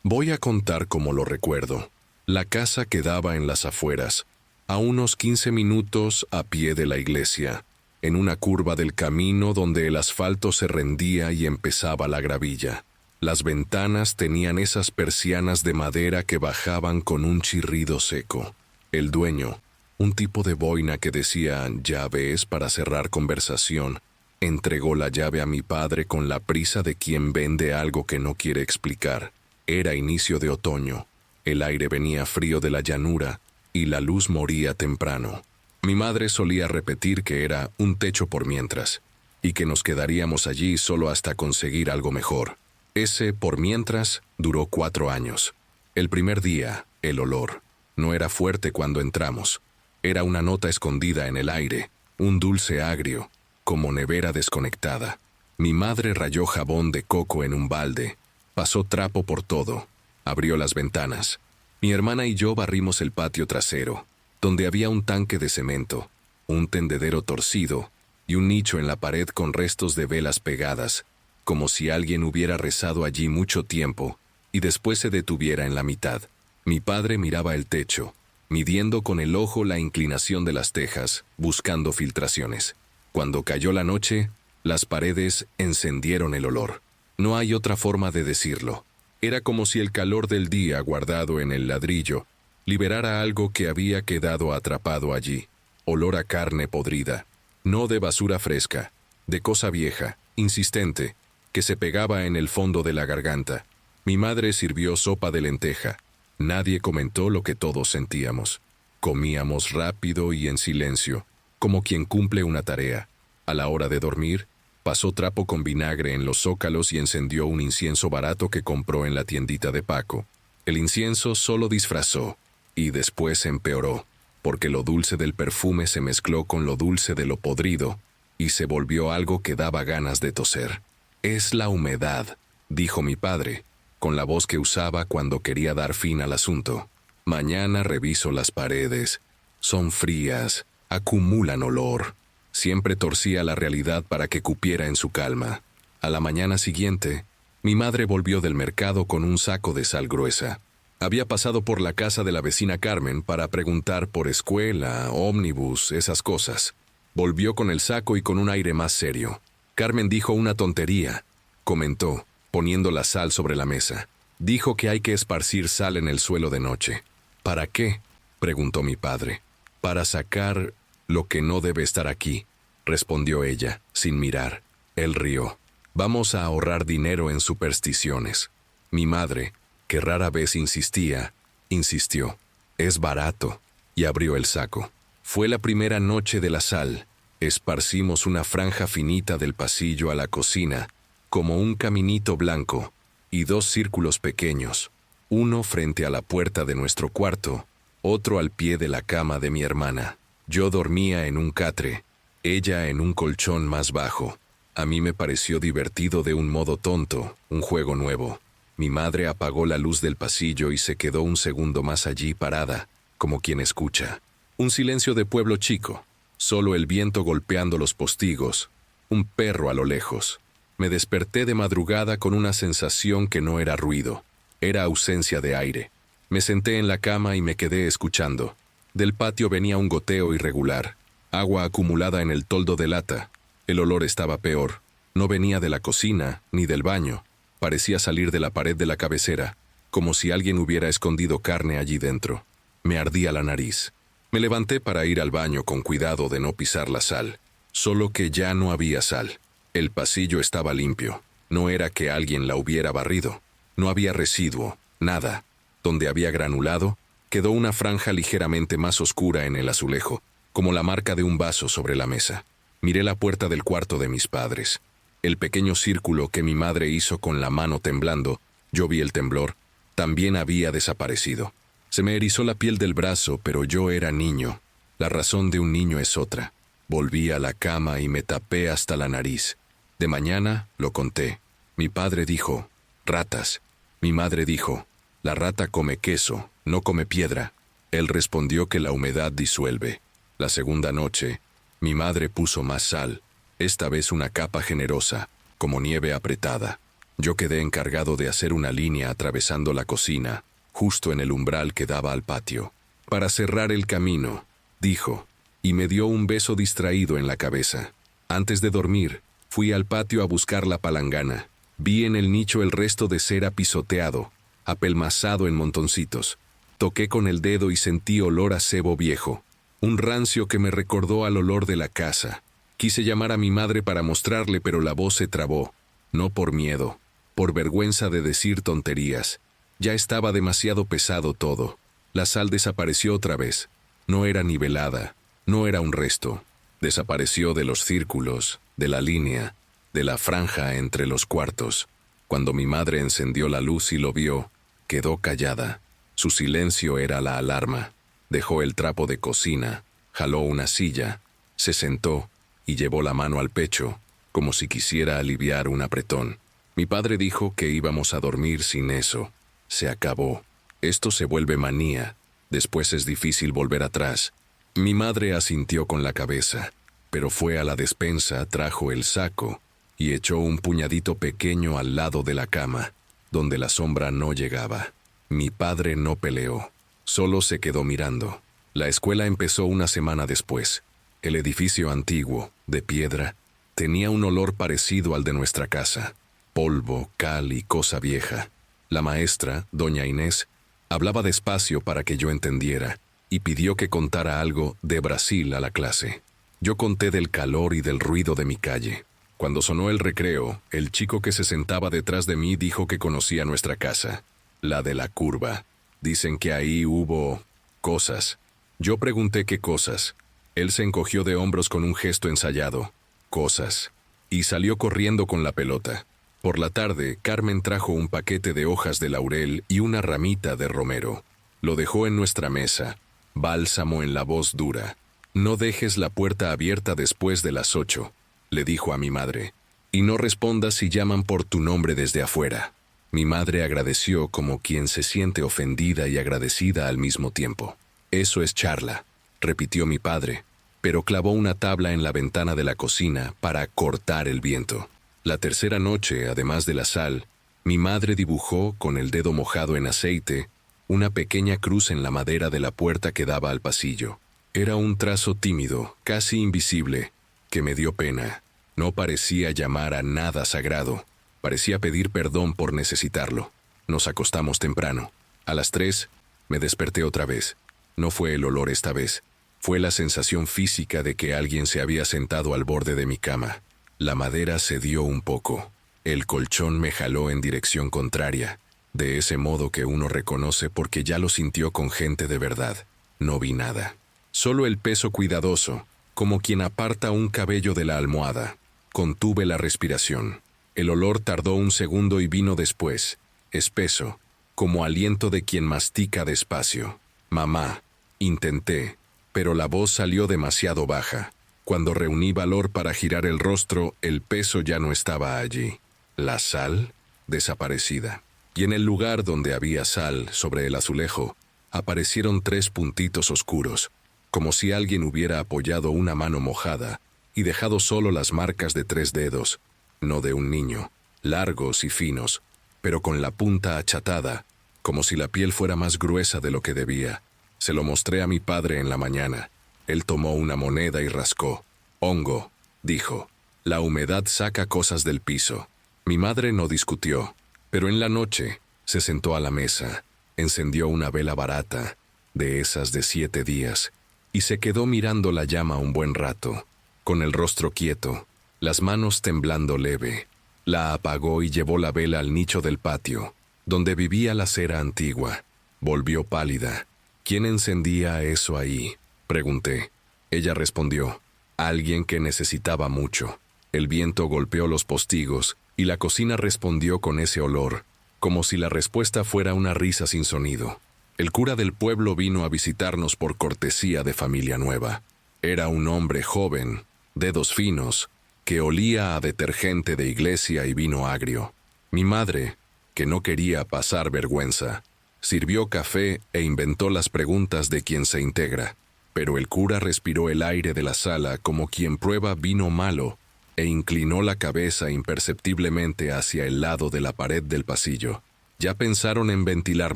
Voy a contar cómo lo recuerdo. La casa quedaba en las afueras, a unos 15 minutos a pie de la iglesia, en una curva del camino donde el asfalto se rendía y empezaba la gravilla. Las ventanas tenían esas persianas de madera que bajaban con un chirrido seco. El dueño, un tipo de boina que decía llaves para cerrar conversación, entregó la llave a mi padre con la prisa de quien vende algo que no quiere explicar. Era inicio de otoño. El aire venía frío de la llanura y la luz moría temprano. Mi madre solía repetir que era un techo por mientras, y que nos quedaríamos allí solo hasta conseguir algo mejor. Ese por mientras duró 4 años. El primer día, el olor. No era fuerte cuando entramos. Era una nota escondida en el aire, un dulce agrio, como nevera desconectada. Mi madre rayó jabón de coco en un balde, pasó trapo por todo, abrió las ventanas. Mi hermana y yo barrimos el patio trasero, donde había un tanque de cemento, un tendedero torcido y un nicho en la pared con restos de velas pegadas, como si alguien hubiera rezado allí mucho tiempo y después se detuviera en la mitad. Mi padre miraba el techo, midiendo con el ojo la inclinación de las tejas, buscando filtraciones. Cuando cayó la noche, las paredes encendieron el olor. No hay otra forma de decirlo. Era como si el calor del día guardado en el ladrillo liberara algo que había quedado atrapado allí. Olor a carne podrida, no de basura fresca, de cosa vieja, insistente, que se pegaba en el fondo de la garganta. Mi madre sirvió sopa de lenteja. Nadie comentó lo que todos sentíamos. Comíamos rápido y en silencio, como quien cumple una tarea. A la hora de dormir, pasó trapo con vinagre en los zócalos y encendió un incienso barato que compró en la tiendita de Paco. El incienso solo disfrazó, y después empeoró, porque lo dulce del perfume se mezcló con lo dulce de lo podrido, y se volvió algo que daba ganas de toser. «Es la humedad», dijo mi padre, con la voz que usaba cuando quería dar fin al asunto. «Mañana reviso las paredes. Son frías, acumulan olor». Siempre torcía la realidad para que cupiera en su calma. A la mañana siguiente, mi madre volvió del mercado con un saco de sal gruesa. Había pasado por la casa de la vecina Carmen para preguntar por escuela, ómnibus, esas cosas. Volvió con el saco y con un aire más serio. Carmen dijo una tontería, comentó, poniendo la sal sobre la mesa. Dijo que hay que esparcir sal en el suelo de noche. ¿Para qué?, preguntó mi padre. Para sacar lo que no debe estar aquí, respondió ella, sin mirar. Él rió. Vamos a ahorrar dinero en supersticiones. Mi madre, que rara vez insistía, insistió. Es barato. Y abrió el saco. Fue la primera noche de la sal. Esparcimos una franja finita del pasillo a la cocina, como un caminito blanco, y 2 círculos pequeños, uno frente a la puerta de nuestro cuarto, otro al pie de la cama de mi hermana. Yo dormía en un catre, ella en un colchón más bajo. A mí me pareció divertido de un modo tonto, un juego nuevo. Mi madre apagó la luz del pasillo y se quedó un segundo más allí parada, como quien escucha. Un silencio de pueblo chico, solo el viento golpeando los postigos, un perro a lo lejos. Me desperté de madrugada con una sensación que no era ruido, era ausencia de aire. Me senté en la cama y me quedé escuchando. Del patio venía un goteo irregular, agua acumulada en el toldo de lata. El olor estaba peor. No venía de la cocina ni del baño. Parecía salir de la pared de la cabecera, como si alguien hubiera escondido carne allí dentro. Me ardía la nariz. Me levanté para ir al baño con cuidado de no pisar la sal. Solo que ya no había sal. El pasillo estaba limpio. No era que alguien la hubiera barrido. No había residuo, nada. Donde había granulado, quedó una franja ligeramente más oscura en el azulejo, como la marca de un vaso sobre la mesa. Miré la puerta del cuarto de mis padres. El pequeño círculo que mi madre hizo con la mano temblando, yo vi el temblor, también había desaparecido. Se me erizó la piel del brazo, pero yo era niño. La razón de un niño es otra. Volví a la cama y me tapé hasta la nariz. De mañana lo conté. Mi padre dijo, ratas. Mi madre dijo, la rata come queso, no come piedra. Él respondió que la humedad disuelve. La segunda noche, Mi madre puso más sal, esta vez una capa generosa, como nieve apretada. Yo quedé encargado de hacer una línea atravesando la cocina, justo en el umbral que daba al patio. Para cerrar el camino, dijo, y me dio un beso distraído en la cabeza. Antes de dormir, fui al patio a buscar la palangana. Vi en el nicho el resto de cera pisoteado, apelmazado en montoncitos. Toqué con el dedo y sentí olor a cebo viejo, un rancio que me recordó al olor de la casa. Quise llamar a mi madre para mostrarle, pero la voz se trabó, no por miedo, por vergüenza de decir tonterías. Ya estaba demasiado pesado todo. La sal desapareció otra vez. No era nivelada, no era un resto. Desapareció de los círculos, de la línea, de la franja entre los cuartos. Cuando mi madre encendió la luz y lo vio, quedó callada. Su silencio era la alarma. Dejó el trapo de cocina, jaló una silla, se sentó y llevó la mano al pecho, como si quisiera aliviar un apretón. Mi padre dijo que íbamos a dormir sin eso. Se acabó. Esto se vuelve manía. Después es difícil volver atrás. Mi madre asintió con la cabeza, pero fue a la despensa, trajo el saco y echó un puñadito pequeño al lado de la cama, donde la sombra no llegaba. Mi padre no peleó, solo se quedó mirando. La escuela empezó una semana después. El edificio antiguo, de piedra, tenía un olor parecido al de nuestra casa. Polvo, cal y cosa vieja. La maestra, doña Inés, hablaba despacio para que yo entendiera y pidió que contara algo de Brasil a la clase. Yo conté del calor y del ruido de mi calle. Cuando sonó el recreo, el chico que se sentaba detrás de mí dijo que conocía nuestra casa, la de la curva. Dicen que ahí hubo cosas. Yo pregunté qué cosas. Él se encogió de hombros con un gesto ensayado. Cosas. Y salió corriendo con la pelota. Por la tarde, Carmen trajo un paquete de hojas de laurel y una ramita de romero. Lo dejó en nuestra mesa. Bálsamo en la voz dura. No dejes la puerta abierta después de las 8, le dijo a mi madre. Y no respondas si llaman por tu nombre desde afuera. Mi madre agradeció como quien se siente ofendida y agradecida al mismo tiempo. Eso es charla, repitió mi padre, pero clavó una tabla en la ventana de la cocina para cortar el viento. La tercera noche, además de la sal, mi madre dibujó, con el dedo mojado en aceite, una pequeña cruz en la madera de la puerta que daba al pasillo. Era un trazo tímido, casi invisible, que me dio pena. No parecía llamar a nada sagrado. Parecía pedir perdón por necesitarlo. Nos acostamos temprano. A las 3, me desperté otra vez. No fue el olor esta vez. Fue la sensación física de que alguien se había sentado al borde de mi cama. La madera cedió un poco. El colchón me jaló en dirección contraria, de ese modo que uno reconoce porque ya lo sintió con gente de verdad. No vi nada. Solo el peso cuidadoso, como quien aparta un cabello de la almohada. Contuve la respiración. El olor tardó un segundo y vino después, espeso, como aliento de quien mastica despacio. Mamá, intenté, pero la voz salió demasiado baja. Cuando reuní valor para girar el rostro, el peso ya no estaba allí. La sal, desaparecida. Y en el lugar donde había sal, sobre el azulejo, aparecieron 3 puntitos oscuros, como si alguien hubiera apoyado una mano mojada y dejado solo las marcas de 3 dedos, no de un niño, largos y finos, pero con la punta achatada, como si la piel fuera más gruesa de lo que debía. Se lo mostré a mi padre en la mañana. Él tomó una moneda y rascó. Hongo, dijo. La humedad saca cosas del piso. Mi madre no discutió, pero en la noche se sentó a la mesa, encendió una vela barata, de esas de 7 días, y se quedó mirando la llama un buen rato, con el rostro quieto, las manos temblando leve. La apagó y llevó la vela al nicho del patio, donde vivía la cera antigua. Volvió pálida. ¿Quién encendía eso ahí?, pregunté. Ella respondió, alguien que necesitaba mucho. El viento golpeó los postigos y la cocina respondió con ese olor, como si la respuesta fuera una risa sin sonido. El cura del pueblo vino a visitarnos por cortesía de familia nueva. Era un hombre joven, dedos finos, que olía a detergente de iglesia y vino agrio. Mi madre, que no quería pasar vergüenza, sirvió café e inventó las preguntas de quien se integra. Pero el cura respiró el aire de la sala como quien prueba vino malo e inclinó la cabeza imperceptiblemente hacia el lado de la pared del pasillo. ¿Ya pensaron en ventilar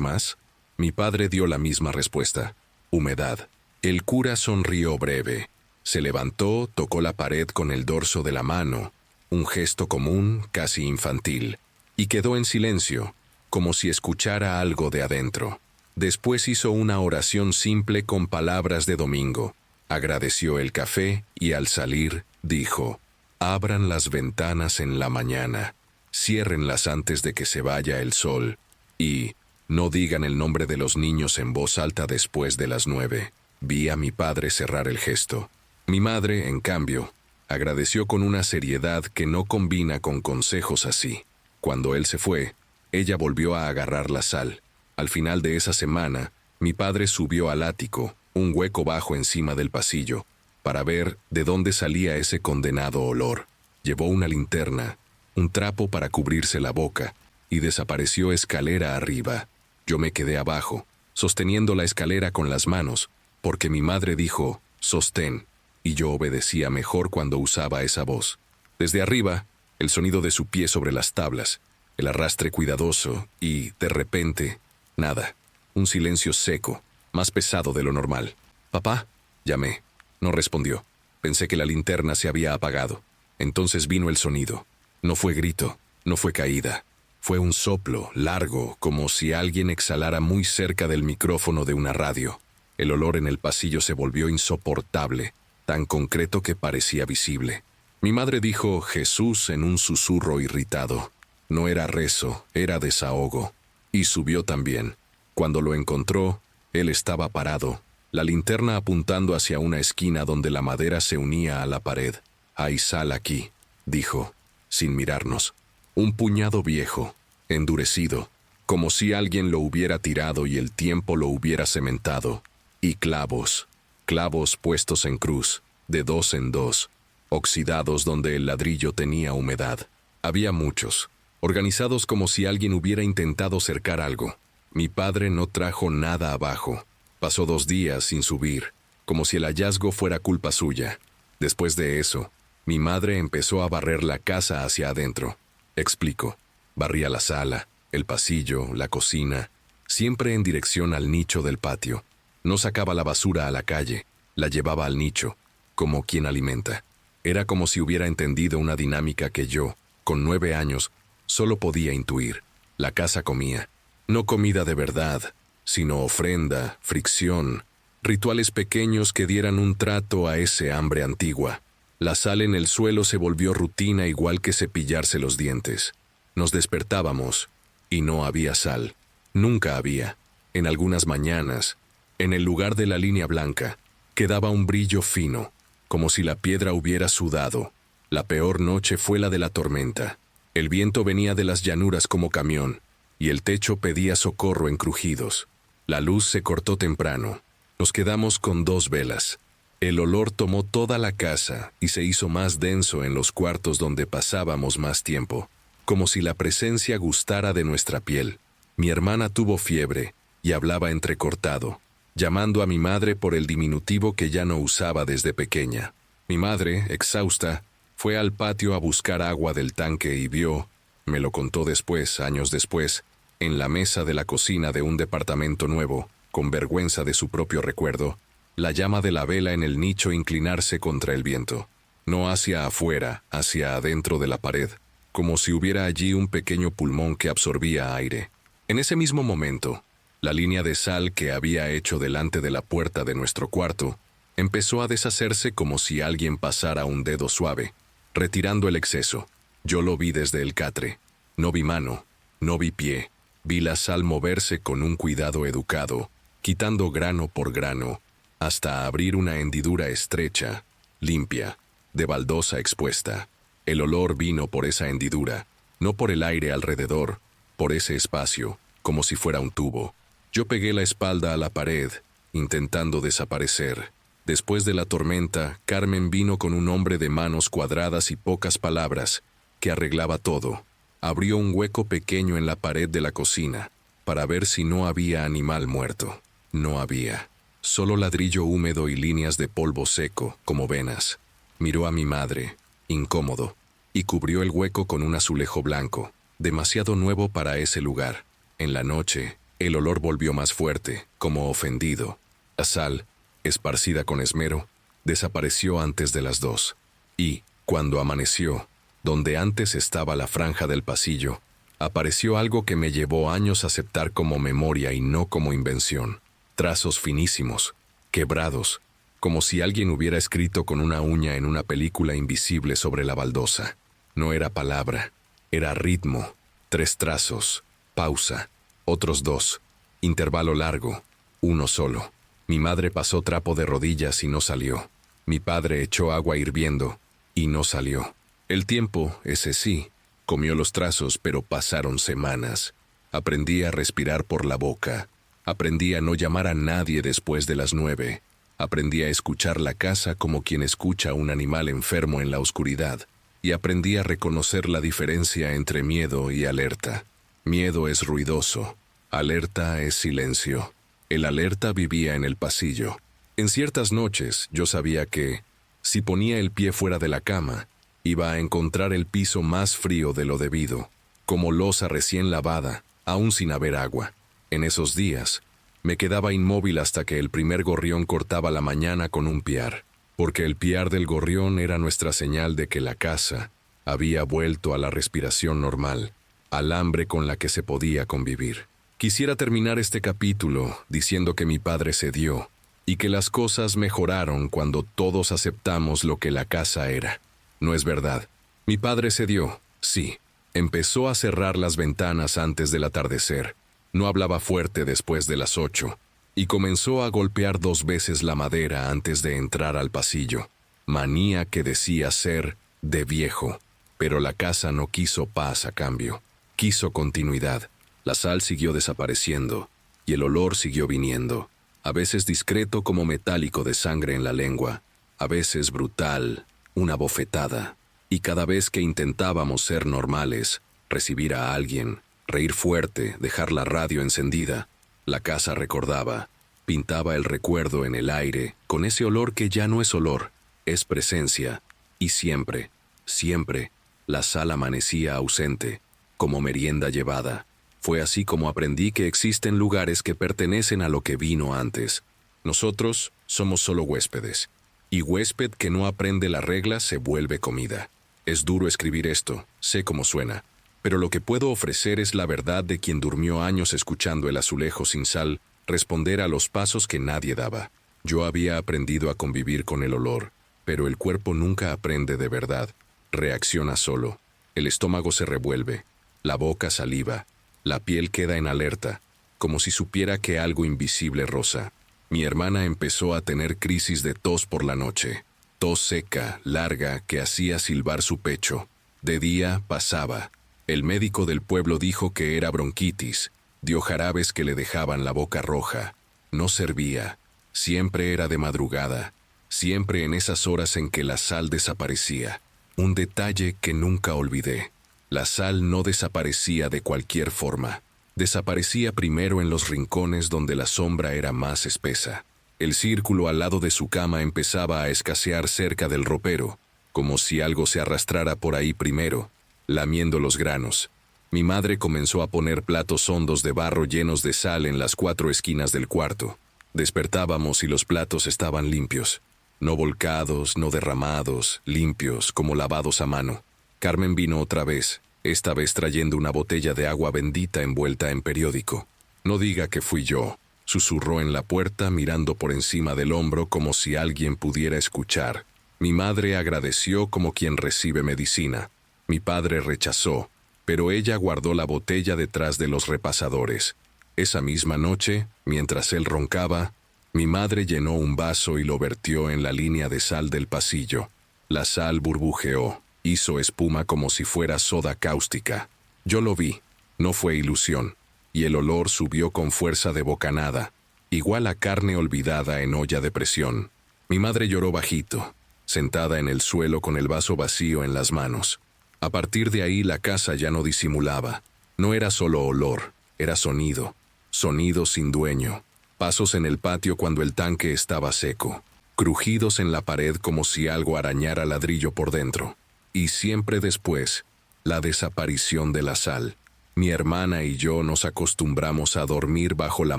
más? Mi padre dio la misma respuesta. Humedad. El cura sonrió breve. Se levantó, tocó la pared con el dorso de la mano, un gesto común, casi infantil, y quedó en silencio, como si escuchara algo de adentro. Después hizo una oración simple con palabras de domingo. Agradeció el café y al salir dijo: «Abran las ventanas en la mañana, ciérrenlas antes de que se vaya el sol y no digan el nombre de los niños en voz alta después de las 9». Vi a mi padre cerrar el gesto. Mi madre, en cambio, agradeció con una seriedad que no combina con consejos así. Cuando él se fue, ella volvió a agarrar la sal. Al final de esa semana, mi padre subió al ático, un hueco bajo encima del pasillo, para ver de dónde salía ese condenado olor. Llevó una linterna, un trapo para cubrirse la boca, y desapareció escalera arriba. Yo me quedé abajo, sosteniendo la escalera con las manos, porque mi madre dijo: «Sostén», y yo obedecía mejor cuando usaba esa voz. Desde arriba, el sonido de su pie sobre las tablas, el arrastre cuidadoso y, de repente, nada. Un silencio seco, más pesado de lo normal. «¿Papá?», llamé. No respondió. Pensé que la linterna se había apagado. Entonces vino el sonido. No fue grito, no fue caída. Fue un soplo, largo, como si alguien exhalara muy cerca del micrófono de una radio. El olor en el pasillo se volvió insoportable, tan concreto que parecía visible. Mi madre dijo «Jesús» en un susurro irritado. No era rezo, era desahogo. Y subió también. Cuando lo encontró, él estaba parado, la linterna apuntando hacia una esquina donde la madera se unía a la pared. «Hay sal aquí», dijo, sin mirarnos. Un puñado viejo, endurecido, como si alguien lo hubiera tirado y el tiempo lo hubiera cementado. Y clavos, clavos puestos en cruz, de 2 en 2, oxidados donde el ladrillo tenía humedad. Había muchos, organizados como si alguien hubiera intentado cercar algo. Mi padre no trajo nada abajo. Pasó 2 días sin subir, como si el hallazgo fuera culpa suya. Después de eso, mi madre empezó a barrer la casa hacia adentro. Explico. Barría la sala, el pasillo, la cocina, siempre en dirección al nicho del patio. No sacaba la basura a la calle, la llevaba al nicho, como quien alimenta. Era como si hubiera entendido una dinámica que yo, con 9 años, solo podía intuir. La casa comía. No comida de verdad, sino ofrenda, fricción, rituales pequeños que dieran un trato a ese hambre antigua. La sal en el suelo se volvió rutina igual que cepillarse los dientes. Nos despertábamos, y no había sal. Nunca había. En algunas mañanas, en el lugar de la línea blanca, quedaba un brillo fino, como si la piedra hubiera sudado. La peor noche fue la de la tormenta. El viento venía de las llanuras como camión, y el techo pedía socorro en crujidos. La luz se cortó temprano. Nos quedamos con 2 velas. El olor tomó toda la casa y se hizo más denso en los cuartos donde pasábamos más tiempo, como si la presencia gustara de nuestra piel. Mi hermana tuvo fiebre y hablaba entrecortado, llamando a mi madre por el diminutivo que ya no usaba desde pequeña. Mi madre, exhausta, fue al patio a buscar agua del tanque y vio, me lo contó después, años después, en la mesa de la cocina de un departamento nuevo, con vergüenza de su propio recuerdo, la llama de la vela en el nicho inclinarse contra el viento, no hacia afuera, hacia adentro de la pared, como si hubiera allí un pequeño pulmón que absorbía aire. En ese mismo momento, la línea de sal que había hecho delante de la puerta de nuestro cuarto empezó a deshacerse como si alguien pasara un dedo suave, retirando el exceso. Yo lo vi desde el catre. No vi mano, no vi pie. Vi la sal moverse con un cuidado educado, quitando grano por grano, hasta abrir una hendidura estrecha, limpia, de baldosa expuesta. El olor vino por esa hendidura, no por el aire alrededor, por ese espacio, como si fuera un tubo. Yo pegué la espalda a la pared, intentando desaparecer. Después de la tormenta, Carmen vino con un hombre de manos cuadradas y pocas palabras, que arreglaba todo. Abrió un hueco pequeño en la pared de la cocina, para ver si no había animal muerto. No había. solo ladrillo húmedo y líneas de polvo seco, como venas. Miró a mi madre, incómodo, y cubrió el hueco con un azulejo blanco, demasiado nuevo para ese lugar. En la noche, el olor volvió más fuerte, como ofendido. La sal, esparcida con esmero, desapareció antes de las 2. Y, cuando amaneció, donde antes estaba la franja del pasillo, apareció algo que me llevó años a aceptar como memoria y no como invención. Trazos finísimos, quebrados, como si alguien hubiera escrito con una uña en una película invisible sobre la baldosa. No era palabra, era ritmo. 3 trazos, pausa, otros 2, intervalo largo, uno solo. Mi madre pasó trapo de rodillas y no salió. Mi padre echó agua hirviendo y no salió. El tiempo, ese sí, comió los trazos, pero pasaron semanas. Aprendí a respirar por la boca. Aprendí a no llamar a nadie después de las 9. Aprendí a escuchar la casa como quien escucha a un animal enfermo en la oscuridad. Y aprendí a reconocer la diferencia entre miedo y alerta. Miedo es ruidoso. Alerta es silencio. El alerta vivía en el pasillo. En ciertas noches yo sabía que, si ponía el pie fuera de la cama, iba a encontrar el piso más frío de lo debido, como losa recién lavada, aún sin haber agua. En esos días, me quedaba inmóvil hasta que el primer gorrión cortaba la mañana con un piar, porque el piar del gorrión era nuestra señal de que la casa había vuelto a la respiración normal, al hambre con la que se podía convivir. Quisiera terminar este capítulo diciendo que mi padre cedió y que las cosas mejoraron cuando todos aceptamos lo que la casa era. No es verdad. Mi padre cedió, sí. Empezó a cerrar las ventanas antes del atardecer. No hablaba fuerte después de las 8 y comenzó a golpear 2 veces la madera antes de entrar al pasillo. Manía que decía ser de viejo, pero la casa no quiso paz a cambio. Quiso continuidad. La sal siguió desapareciendo y el olor siguió viniendo, a veces discreto como metálico de sangre en la lengua, a veces brutal, una bofetada. Y cada vez que intentábamos ser normales, recibir a alguien, reír fuerte, dejar la radio encendida, la casa recordaba, pintaba el recuerdo en el aire, con ese olor que ya no es olor, es presencia. Y siempre, siempre, la sal amanecía ausente, como merienda llevada. Fue así como aprendí que existen lugares que pertenecen a lo que vino antes. Nosotros somos solo huéspedes. Y huésped que no aprende la regla se vuelve comida. Es duro escribir esto, sé cómo suena, pero lo que puedo ofrecer es la verdad de quien durmió años escuchando el azulejo sin sal responder a los pasos que nadie daba. Yo había aprendido a convivir con el olor, pero el cuerpo nunca aprende de verdad. Reacciona solo. El estómago se revuelve, la boca saliva, la piel queda en alerta, como si supiera que algo invisible roza. Mi hermana empezó a tener crisis de tos por la noche. Tos seca, larga, que hacía silbar su pecho. De día pasaba. El médico del pueblo dijo que era bronquitis. Dio jarabes que le dejaban la boca roja. No servía. Siempre era de madrugada. Siempre en esas horas en que la sal desaparecía. Un detalle que nunca olvidé. La sal no desaparecía de cualquier forma. Desaparecía primero en los rincones donde la sombra era más espesa. El círculo al lado de su cama empezaba a escasear cerca del ropero, como si algo se arrastrara por ahí primero, lamiendo los granos. Mi madre comenzó a poner platos hondos de barro llenos de sal en las 4 esquinas del cuarto. Despertábamos y los platos estaban limpios. No volcados, no derramados, limpios, como lavados a mano. Carmen vino otra vez, esta vez trayendo una botella de agua bendita envuelta en periódico. No diga que fui yo, susurró en la puerta mirando por encima del hombro como si alguien pudiera escuchar. Mi madre agradeció como quien recibe medicina. Mi padre rechazó, pero ella guardó la botella detrás de los repasadores. Esa misma noche, mientras él roncaba, mi madre llenó un vaso y lo vertió en la línea de sal del pasillo. La sal burbujeó. Hizo espuma como si fuera soda cáustica. Yo lo vi, no fue ilusión, y el olor subió con fuerza de bocanada, igual a carne olvidada en olla de presión. Mi madre lloró bajito, sentada en el suelo con el vaso vacío en las manos. A partir de ahí la casa ya no disimulaba. No era solo olor, era sonido, sonido sin dueño. Pasos en el patio cuando el tanque estaba seco. Crujidos en la pared como si algo arañara ladrillo por dentro. Y siempre después, la desaparición de la sal. Mi hermana y yo nos acostumbramos a dormir bajo la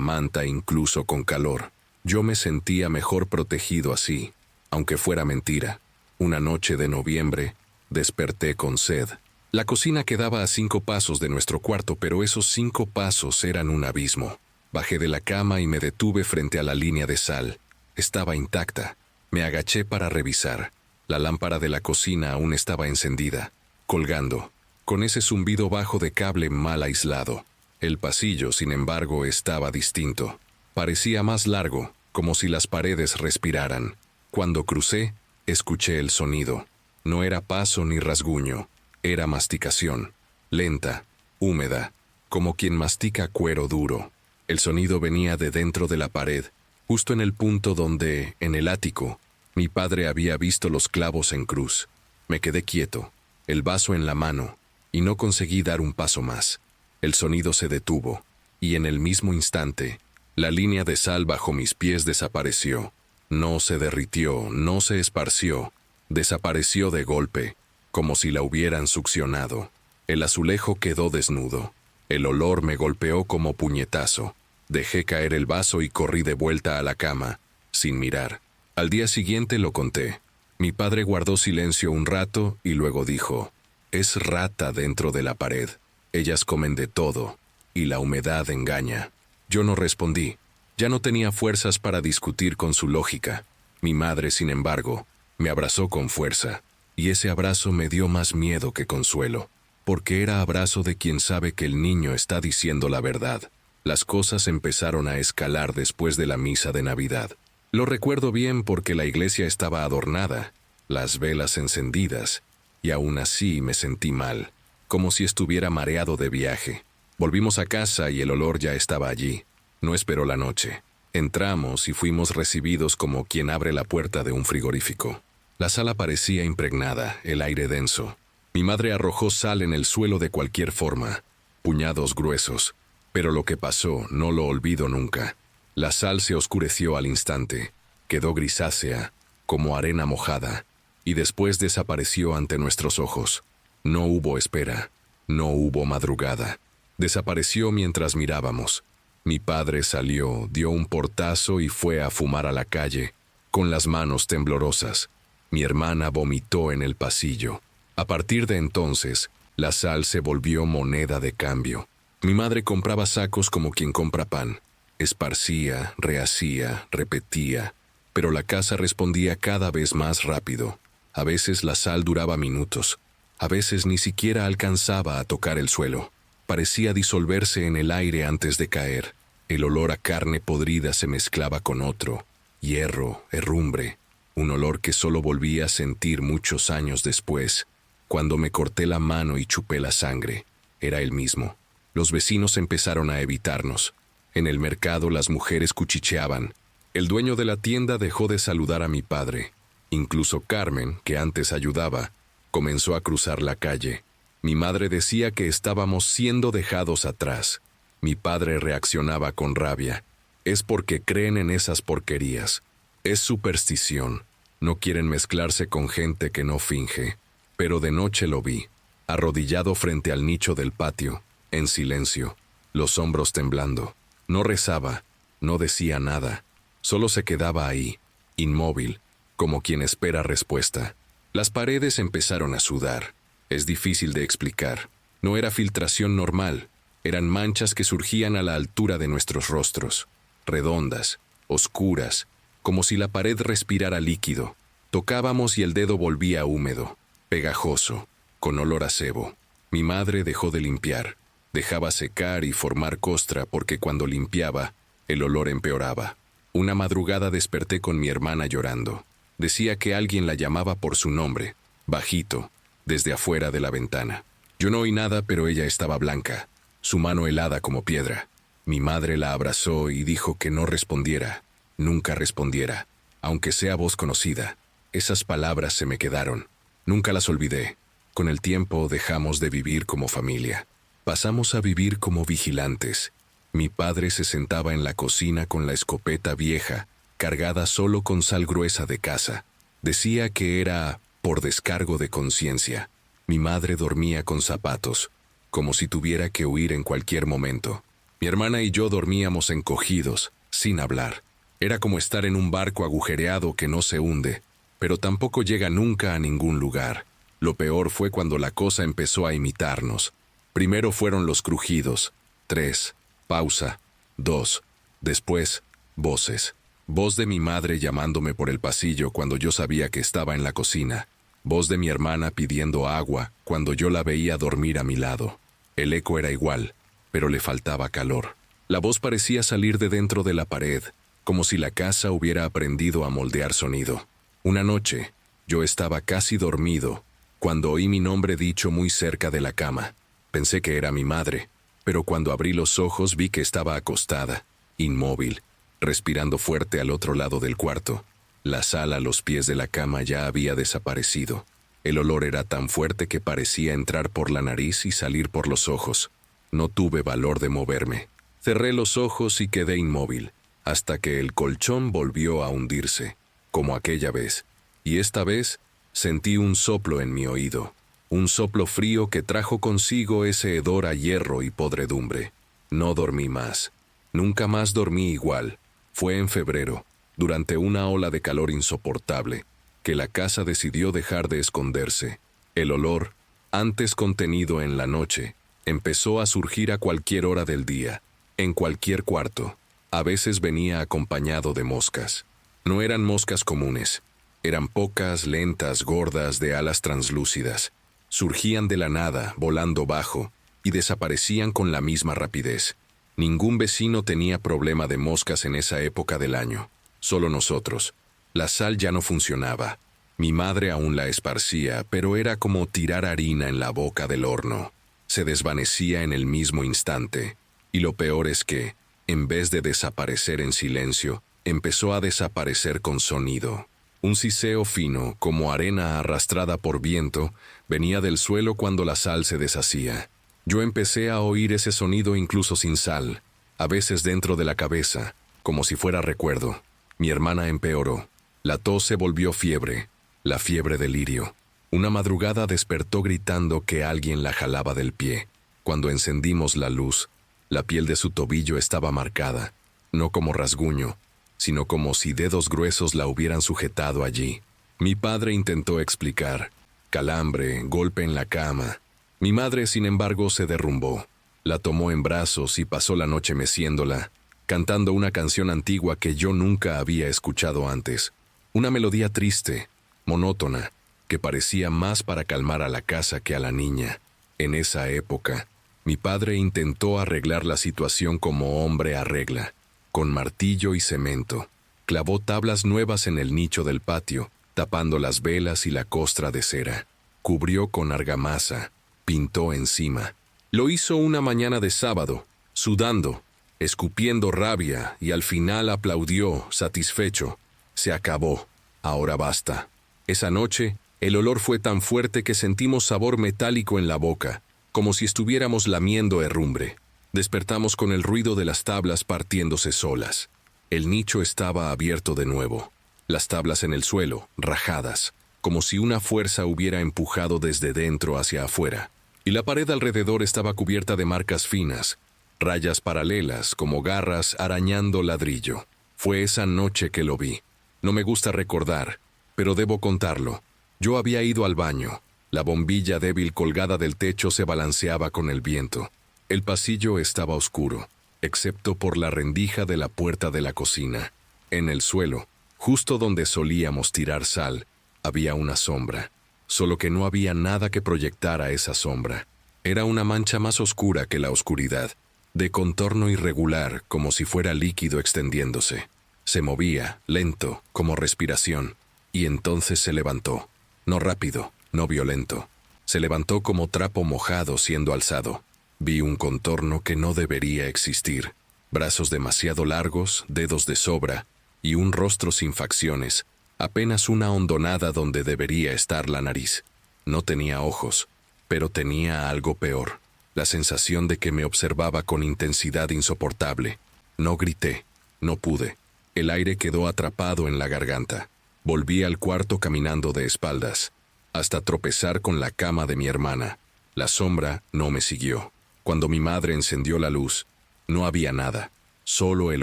manta incluso con calor. Yo me sentía mejor protegido así, aunque fuera mentira. Una noche de noviembre, desperté con sed. La cocina quedaba a 5 pasos de nuestro cuarto, pero esos 5 pasos eran un abismo. Bajé de la cama y me detuve frente a la línea de sal. Estaba intacta. Me agaché para revisar. La lámpara de la cocina aún estaba encendida, colgando, con ese zumbido bajo de cable mal aislado. El pasillo, sin embargo, estaba distinto. Parecía más largo, como si las paredes respiraran. Cuando crucé, escuché el sonido. No era paso ni rasguño, era masticación. Lenta, húmeda, como quien mastica cuero duro. El sonido venía de dentro de la pared, justo en el punto donde, en el ático, mi padre había visto los clavos en cruz. Me quedé quieto, el vaso en la mano, y no conseguí dar un paso más. El sonido se detuvo, y en el mismo instante, la línea de sal bajo mis pies desapareció. No se derritió, no se esparció, desapareció de golpe, como si la hubieran succionado. El azulejo quedó desnudo. El olor me golpeó como puñetazo. Dejé caer el vaso y corrí de vuelta a la cama, sin mirar. Al día siguiente lo conté. Mi padre guardó silencio un rato y luego dijo: «Es rata dentro de la pared. Ellas comen de todo, y la humedad engaña». Yo no respondí. Ya no tenía fuerzas para discutir con su lógica. Mi madre, sin embargo, me abrazó con fuerza, y ese abrazo me dio más miedo que consuelo, porque era abrazo de quien sabe que el niño está diciendo la verdad. Las cosas empezaron a escalar después de la misa de Navidad. Lo recuerdo bien porque la iglesia estaba adornada, las velas encendidas, y aún así me sentí mal, como si estuviera mareado de viaje. Volvimos a casa y el olor ya estaba allí. No esperó la noche. Entramos y fuimos recibidos como quien abre la puerta de un frigorífico. La sala parecía impregnada, el aire denso. Mi madre arrojó sal en el suelo de cualquier forma, puñados gruesos, pero lo que pasó no lo olvido nunca. La sal se oscureció al instante, quedó grisácea, como arena mojada, y después desapareció ante nuestros ojos. No hubo espera, no hubo madrugada. Desapareció mientras mirábamos. Mi padre salió, dio un portazo y fue a fumar a la calle, con las manos temblorosas. Mi hermana vomitó en el pasillo. A partir de entonces, la sal se volvió moneda de cambio. Mi madre compraba sacos como quien compra pan. Esparcía, rehacía, repetía, pero la casa respondía cada vez más rápido. A veces la sal duraba minutos, a veces ni siquiera alcanzaba a tocar el suelo. Parecía disolverse en el aire antes de caer. El olor a carne podrida se mezclaba con otro, hierro, herrumbre, un olor que solo volví a sentir muchos años después, cuando me corté la mano y chupé la sangre. Era el mismo. Los vecinos empezaron a evitarnos. En el mercado las mujeres cuchicheaban. El dueño de la tienda dejó de saludar a mi padre. Incluso Carmen, que antes ayudaba, comenzó a cruzar la calle. Mi madre decía que estábamos siendo dejados atrás. Mi padre reaccionaba con rabia. Es porque creen en esas porquerías. Es superstición. No quieren mezclarse con gente que no finge. Pero de noche lo vi, arrodillado frente al nicho del patio, en silencio, los hombros temblando. No rezaba, no decía nada, solo se quedaba ahí, inmóvil, como quien espera respuesta. Las paredes empezaron a sudar. Es difícil de explicar. No era filtración normal, eran manchas que surgían a la altura de nuestros rostros, redondas, oscuras, como si la pared respirara líquido. Tocábamos y el dedo volvía húmedo, pegajoso, con olor a sebo. Mi madre dejó de limpiar, dejaba secar y formar costra porque cuando limpiaba, el olor empeoraba. Una madrugada desperté con mi hermana llorando. Decía que alguien la llamaba por su nombre, bajito, desde afuera de la ventana. Yo no oí nada, pero ella estaba blanca, su mano helada como piedra. Mi madre la abrazó y dijo que no respondiera, nunca respondiera, aunque sea voz conocida. Esas palabras se me quedaron. Nunca las olvidé. Con el tiempo dejamos de vivir como familia. Pasamos a vivir como vigilantes. Mi padre se sentaba en la cocina con la escopeta vieja, cargada solo con sal gruesa de casa. Decía que era por descargo de conciencia. Mi madre dormía con zapatos, como si tuviera que huir en cualquier momento. Mi hermana y yo dormíamos encogidos, sin hablar. Era como estar en un barco agujereado que no se hunde, pero tampoco llega nunca a ningún lugar. Lo peor fue cuando la cosa empezó a imitarnos. Primero fueron los crujidos. 3. Pausa. 2. Después, voces. Voz de mi madre llamándome por el pasillo cuando yo sabía que estaba en la cocina. Voz de mi hermana pidiendo agua cuando yo la veía dormir a mi lado. El eco era igual, pero le faltaba calor. La voz parecía salir de dentro de la pared, como si la casa hubiera aprendido a moldear sonido. Una noche, yo estaba casi dormido, cuando oí mi nombre dicho muy cerca de la cama. Pensé que era mi madre, pero cuando abrí los ojos vi que estaba acostada, inmóvil, respirando fuerte al otro lado del cuarto. La sal a los pies de la cama ya había desaparecido. El olor era tan fuerte que parecía entrar por la nariz y salir por los ojos. No tuve valor de moverme. Cerré los ojos y quedé inmóvil, hasta que el colchón volvió a hundirse, como aquella vez. Y esta vez sentí un soplo en mi oído. Un soplo frío que trajo consigo ese hedor a hierro y podredumbre. No dormí más. Nunca más dormí igual. Fue en febrero, durante una ola de calor insoportable, que la casa decidió dejar de esconderse. El olor, antes contenido en la noche, empezó a surgir a cualquier hora del día, en cualquier cuarto. A veces venía acompañado de moscas. No eran moscas comunes. Eran pocas, lentas, gordas, de alas translúcidas. Surgían de la nada, volando bajo, y desaparecían con la misma rapidez. Ningún vecino tenía problema de moscas en esa época del año. Solo nosotros. La sal ya no funcionaba. Mi madre aún la esparcía, pero era como tirar harina en la boca del horno. Se desvanecía en el mismo instante. Y lo peor es que, en vez de desaparecer en silencio, empezó a desaparecer con sonido. Un siseo fino, como arena arrastrada por viento, venía del suelo cuando la sal se deshacía. Yo empecé a oír ese sonido incluso sin sal, a veces dentro de la cabeza, como si fuera recuerdo. Mi hermana empeoró. La tos se volvió fiebre, la fiebre delirio. Una madrugada despertó gritando que alguien la jalaba del pie. Cuando encendimos la luz, la piel de su tobillo estaba marcada, no como rasguño, sino como si dedos gruesos la hubieran sujetado allí. Mi padre intentó explicar. Calambre, golpe en la cama. Mi madre, sin embargo, se derrumbó. La tomó en brazos y pasó la noche meciéndola, cantando una canción antigua que yo nunca había escuchado antes. Una melodía triste, monótona, que parecía más para calmar a la casa que a la niña. En esa época, mi padre intentó arreglar la situación como hombre arregla, con martillo y cemento. Clavó tablas nuevas en el nicho del patio, tapando las velas y la costra de cera. Cubrió con argamasa, pintó encima. Lo hizo una mañana de sábado, sudando, escupiendo rabia, y al final aplaudió, satisfecho. Se acabó. Ahora basta. Esa noche, el olor fue tan fuerte que sentimos sabor metálico en la boca, como si estuviéramos lamiendo herrumbre. Despertamos con el ruido de las tablas partiéndose solas. El nicho estaba abierto de nuevo. Las tablas en el suelo, rajadas, como si una fuerza hubiera empujado desde dentro hacia afuera. Y la pared alrededor estaba cubierta de marcas finas, rayas paralelas como garras arañando ladrillo. Fue esa noche que lo vi. No me gusta recordar, pero debo contarlo. Yo había ido al baño. La bombilla débil colgada del techo se balanceaba con el viento. El pasillo estaba oscuro, excepto por la rendija de la puerta de la cocina. En el suelo, justo donde solíamos tirar sal, había una sombra, solo que no había nada que proyectara esa sombra. Era una mancha más oscura que la oscuridad, de contorno irregular como si fuera líquido extendiéndose. Se movía, lento, como respiración, y entonces se levantó. No rápido, no violento. Se levantó como trapo mojado siendo alzado. Vi un contorno que no debería existir. Brazos demasiado largos, dedos de sobra, y un rostro sin facciones, apenas una hondonada donde debería estar la nariz. No tenía ojos, pero tenía algo peor. la sensación de que me observaba con intensidad insoportable. No grité, no pude. El aire quedó atrapado en la garganta. Volví al cuarto caminando de espaldas, hasta tropezar con la cama de mi hermana. La sombra no me siguió. Cuando mi madre encendió la luz, no había nada, solo el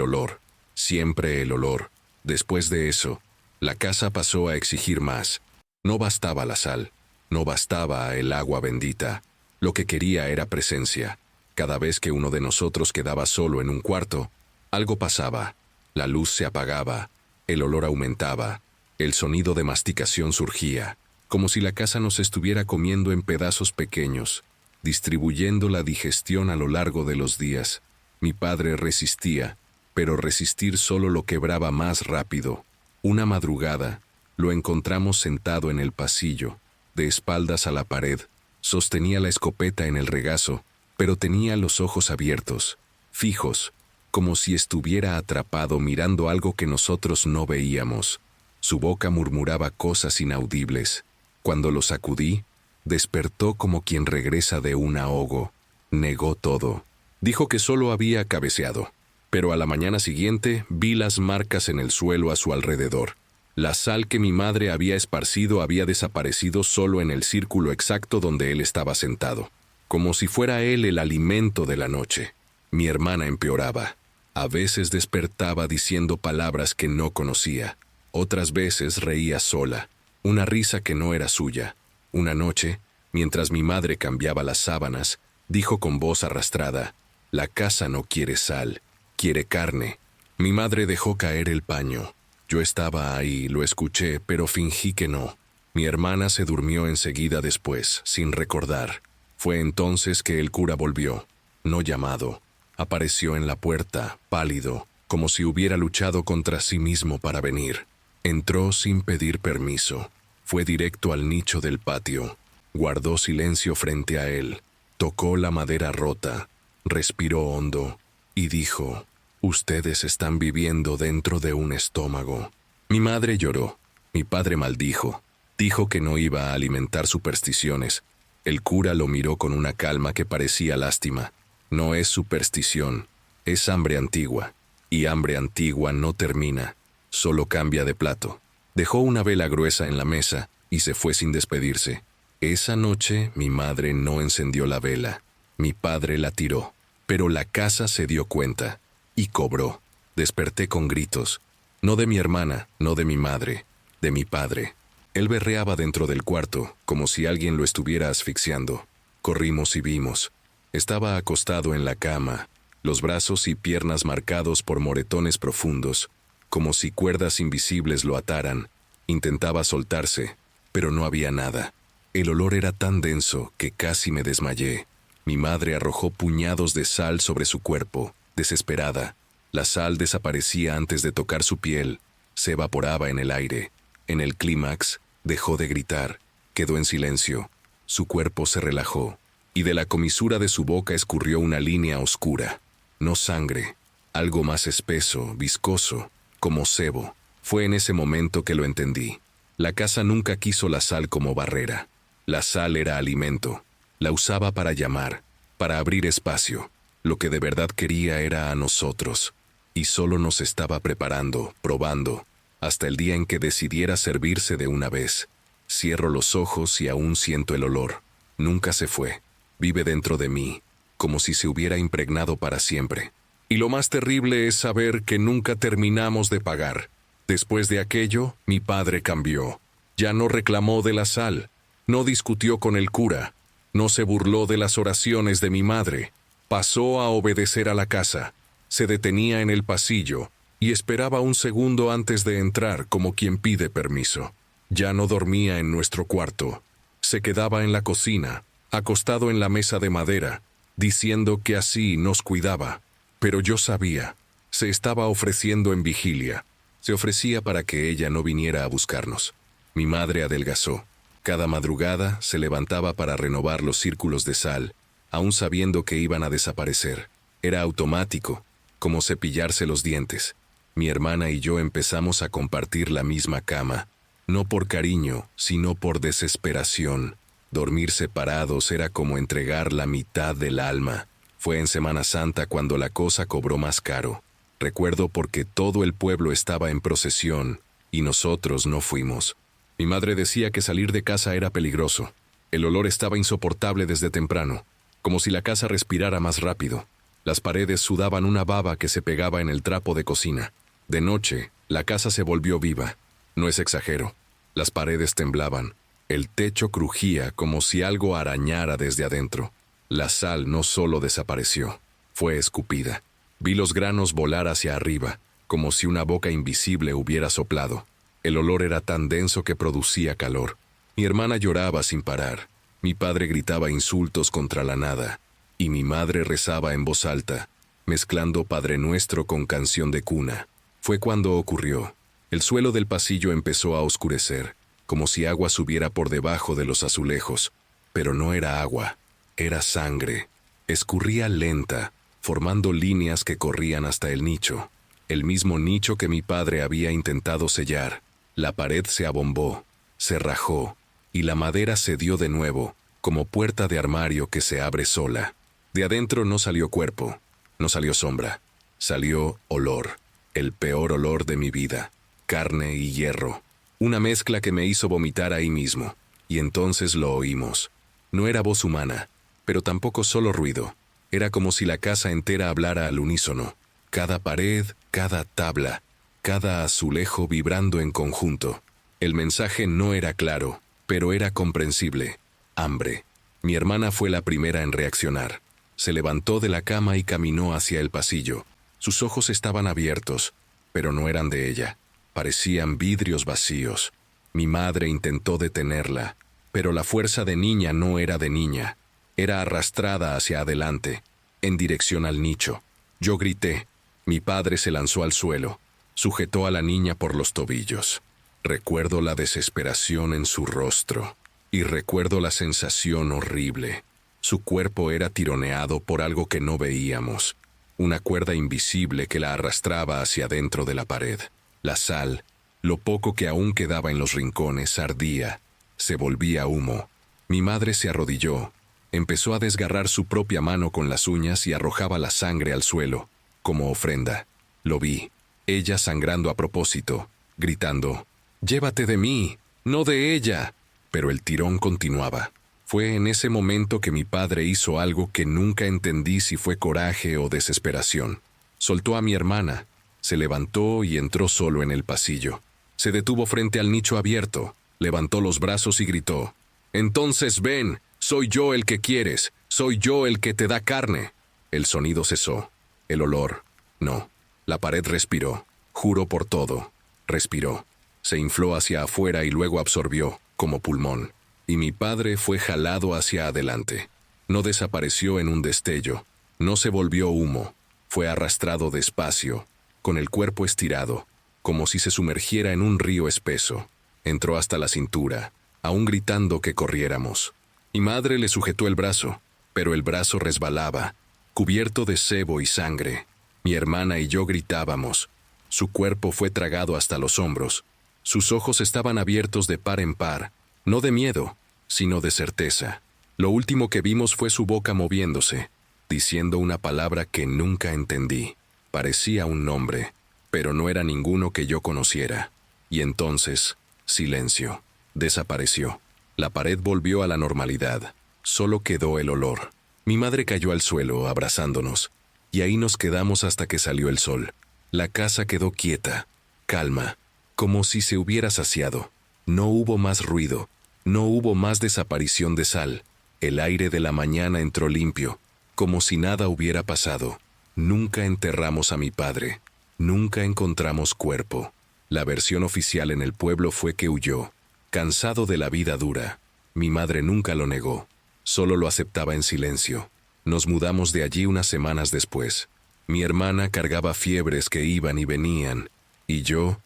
olor, siempre el olor. Después de eso, la casa pasó a exigir más. No bastaba la sal, no bastaba el agua bendita. Lo que quería era presencia. Cada vez que uno de nosotros quedaba solo en un cuarto, algo pasaba. La luz se apagaba, el olor aumentaba, el sonido de masticación surgía, como si la casa nos estuviera comiendo en pedazos pequeños, distribuyendo la digestión a lo largo de los días. Mi padre resistía, pero resistir solo lo quebraba más rápido. Una madrugada, lo encontramos sentado en el pasillo, de espaldas a la pared. Sostenía la escopeta en el regazo, pero tenía los ojos abiertos, fijos, como si estuviera atrapado mirando algo que nosotros no veíamos. Su boca murmuraba cosas inaudibles. Cuando lo sacudí, despertó como quien regresa de un ahogo. Negó todo. Dijo que solo había cabeceado, pero a la mañana siguiente vi las marcas en el suelo a su alrededor. La sal que mi madre había esparcido había desaparecido solo en el círculo exacto donde él estaba sentado, como si fuera él el alimento de la noche. Mi hermana empeoraba. A veces despertaba diciendo palabras que no conocía. Otras veces reía sola, una risa que no era suya. Una noche, mientras mi madre cambiaba las sábanas, dijo con voz arrastrada: «La casa no quiere sal, quiere carne». Mi madre dejó caer el paño. Yo estaba ahí, lo escuché, pero fingí que no. Mi hermana se durmió enseguida después, sin recordar. Fue entonces que el cura volvió, no llamado. Apareció en la puerta, pálido, como si hubiera luchado contra sí mismo para venir. Entró sin pedir permiso. Fue directo al nicho del patio. Guardó silencio frente a él. Tocó la madera rota. Respiró hondo y dijo: «Ustedes están viviendo dentro de un estómago». Mi madre lloró. Mi padre maldijo. Dijo que no iba a alimentar supersticiones. El cura lo miró con una calma que parecía lástima. No es superstición, es hambre antigua. Y hambre antigua no termina, solo cambia de plato. Dejó una vela gruesa en la mesa y se fue sin despedirse. Esa noche mi madre no encendió la vela. Mi padre la tiró, pero la casa se dio cuenta y cobró. Desperté con gritos, no de mi hermana, no de mi madre, de mi padre. Él berreaba dentro del cuarto, como si alguien lo estuviera asfixiando. Corrimos y vimos. Estaba acostado en la cama, los brazos y piernas marcados por moretones profundos, como si cuerdas invisibles lo ataran. Intentaba soltarse, pero no había nada. El olor era tan denso que casi me desmayé. Mi madre arrojó puñados de sal sobre su cuerpo, desesperada. La sal desaparecía antes de tocar su piel, se evaporaba en el aire. En el clímax, dejó de gritar, quedó en silencio. Su cuerpo se relajó, y de la comisura de su boca escurrió una línea oscura. No sangre, algo más espeso, viscoso, como sebo. Fue en ese momento que lo entendí. La casa nunca quiso la sal como barrera. La sal era alimento. La usaba para llamar, para abrir espacio. Lo que de verdad quería era a nosotros. Y solo nos estaba preparando, probando, hasta el día en que decidiera servirse de una vez. Cierro los ojos y aún siento el olor. Nunca se fue. Vive dentro de mí, como si se hubiera impregnado para siempre. Y lo más terrible es saber que nunca terminamos de pagar. Después de aquello, mi padre cambió. Ya no reclamó de la sal, no discutió con el cura, no se burló de las oraciones de mi madre. Pasó a obedecer a la casa. Se detenía en el pasillo y esperaba un segundo antes de entrar, como quien pide permiso. Ya no dormía en nuestro cuarto. Se quedaba en la cocina, acostado en la mesa de madera, diciendo que así nos cuidaba. Pero yo sabía, se estaba ofreciendo en vigilia. Se ofrecía para que ella no viniera a buscarnos. Mi madre adelgazó. Cada madrugada se levantaba para renovar los círculos de sal, aún sabiendo que iban a desaparecer. Era automático, como cepillarse los dientes. Mi hermana y yo empezamos a compartir la misma cama, no por cariño, sino por desesperación. Dormir separados era como entregar la mitad del alma. Fue en Semana Santa cuando la cosa cobró más caro. Recuerdo porque todo el pueblo estaba en procesión y nosotros no fuimos. Mi madre decía que salir de casa era peligroso. El olor estaba insoportable desde temprano, como si la casa respirara más rápido. Las paredes sudaban una baba que se pegaba en el trapo de cocina. De noche, la casa se volvió viva. No es exagero. Las paredes temblaban. El techo crujía como si algo arañara desde adentro. La sal no solo desapareció, fue escupida. Vi los granos volar hacia arriba, como si una boca invisible hubiera soplado. El olor era tan denso que producía calor. Mi hermana lloraba sin parar. Mi padre gritaba insultos contra la nada. Y mi madre rezaba en voz alta, mezclando Padre Nuestro con canción de cuna. Fue cuando ocurrió. El suelo del pasillo empezó a oscurecer, como si agua subiera por debajo de los azulejos. Pero no era agua. Era sangre. Escurría lenta, formando líneas que corrían hasta el nicho. El mismo nicho que mi padre había intentado sellar. La pared se abombó, se rajó, y la madera cedió de nuevo, como puerta de armario que se abre sola. De adentro no salió cuerpo, no salió sombra. Salió olor, el peor olor de mi vida. Carne y hierro. Una mezcla que me hizo vomitar ahí mismo. Y entonces lo oímos. No era voz humana, pero tampoco solo ruido. Era como si la casa entera hablara al unísono. Cada pared, cada tabla, cada azulejo vibrando en conjunto. El mensaje no era claro, pero era comprensible. Hambre. Mi hermana fue la primera en reaccionar. Se levantó de la cama y caminó hacia el pasillo. Sus ojos estaban abiertos, pero no eran de ella. Parecían vidrios vacíos. Mi madre intentó detenerla, pero la fuerza de niña no era de niña. Era arrastrada hacia adelante, en dirección al nicho. Yo grité. Mi padre se lanzó al suelo. Sujetó a la niña por los tobillos. Recuerdo la desesperación en su rostro. Y recuerdo la sensación horrible. Su cuerpo era tironeado por algo que no veíamos. Una cuerda invisible que la arrastraba hacia dentro de la pared. La sal, lo poco que aún quedaba en los rincones, ardía. Se volvía humo. Mi madre se arrodilló. Empezó a desgarrar su propia mano con las uñas y arrojaba la sangre al suelo, como ofrenda. Lo vi, ella sangrando a propósito, gritando, «¡Llévate de mí, no de ella!». Pero el tirón continuaba. Fue en ese momento que mi padre hizo algo que nunca entendí si fue coraje o desesperación. Soltó a mi hermana, se levantó y entró solo en el pasillo. Se detuvo frente al nicho abierto, levantó los brazos y gritó, «Entonces ven, soy yo el que quieres, soy yo el que te da carne». El sonido cesó. El olor, no. La pared respiró. Juro por todo. Respiró. Se infló hacia afuera y luego absorbió, como pulmón. Y mi padre fue jalado hacia adelante. No desapareció en un destello. No se volvió humo. Fue arrastrado despacio, con el cuerpo estirado, como si se sumergiera en un río espeso. Entró hasta la cintura, aún gritando que corriéramos. Mi madre le sujetó el brazo, pero el brazo resbalaba, cubierto de sebo y sangre. Mi hermana y yo gritábamos. Su cuerpo fue tragado hasta los hombros. Sus ojos estaban abiertos de par en par, no de miedo, sino de certeza. Lo último que vimos fue su boca moviéndose, diciendo una palabra que nunca entendí. Parecía un nombre, pero no era ninguno que yo conociera. Y entonces, silencio. Desapareció. La pared volvió a la normalidad. Solo quedó el olor. Mi madre cayó al suelo, abrazándonos, y ahí nos quedamos hasta que salió el sol. La casa quedó quieta, calma, como si se hubiera saciado. No hubo más ruido, no hubo más desaparición de sal. El aire de la mañana entró limpio, como si nada hubiera pasado. Nunca enterramos a mi padre, nunca encontramos cuerpo. La versión oficial en el pueblo fue que huyó, cansado de la vida dura. Mi madre nunca lo negó, solo lo aceptaba en silencio. Nos mudamos de allí unas semanas después. Mi hermana cargaba fiebres que iban y venían, y yo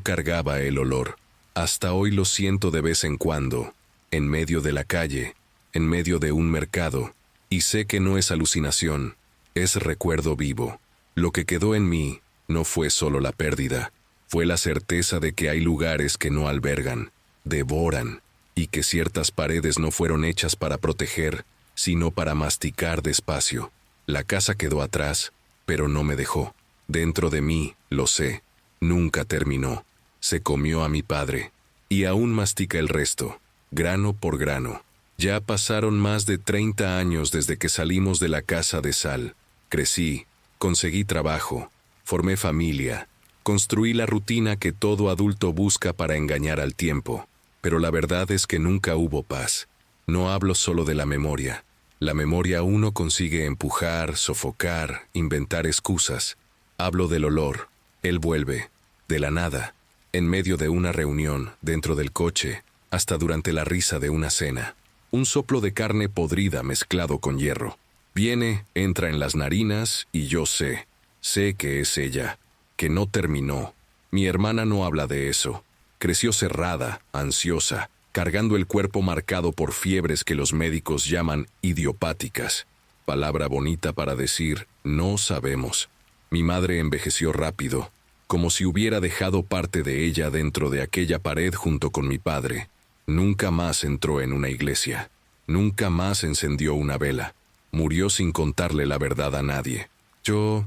cargaba el olor. Hasta hoy lo siento de vez en cuando, en medio de la calle, en medio de un mercado, y sé que no es alucinación, es recuerdo vivo. Lo que quedó en mí no fue solo la pérdida, fue la certeza de que hay lugares que no albergan, devoran, y que ciertas paredes no fueron hechas para proteger, sino para masticar despacio. La casa quedó atrás, pero no me dejó. Dentro de mí, lo sé, nunca terminó. Se comió a mi padre, y aún mastica el resto, grano por grano. Ya pasaron más de 30 años desde que salimos de la casa de sal. Crecí, conseguí trabajo, formé familia, construí la rutina que todo adulto busca para engañar al tiempo. Pero la verdad es que nunca hubo paz. No hablo solo de la memoria. La memoria uno consigue empujar, sofocar, inventar excusas. Hablo del olor. Él vuelve, de la nada, en medio de una reunión, dentro del coche, hasta durante la risa de una cena. Un soplo de carne podrida mezclado con hierro. Viene, entra en las narinas y yo sé que es ella, que no terminó. Mi hermana no habla de eso. Creció cerrada, ansiosa, cargando el cuerpo marcado por fiebres que los médicos llaman idiopáticas. Palabra bonita para decir, no sabemos. Mi madre envejeció rápido, como si hubiera dejado parte de ella dentro de aquella pared junto con mi padre. Nunca más entró en una iglesia. Nunca más encendió una vela. Murió sin contarle la verdad a nadie. Yo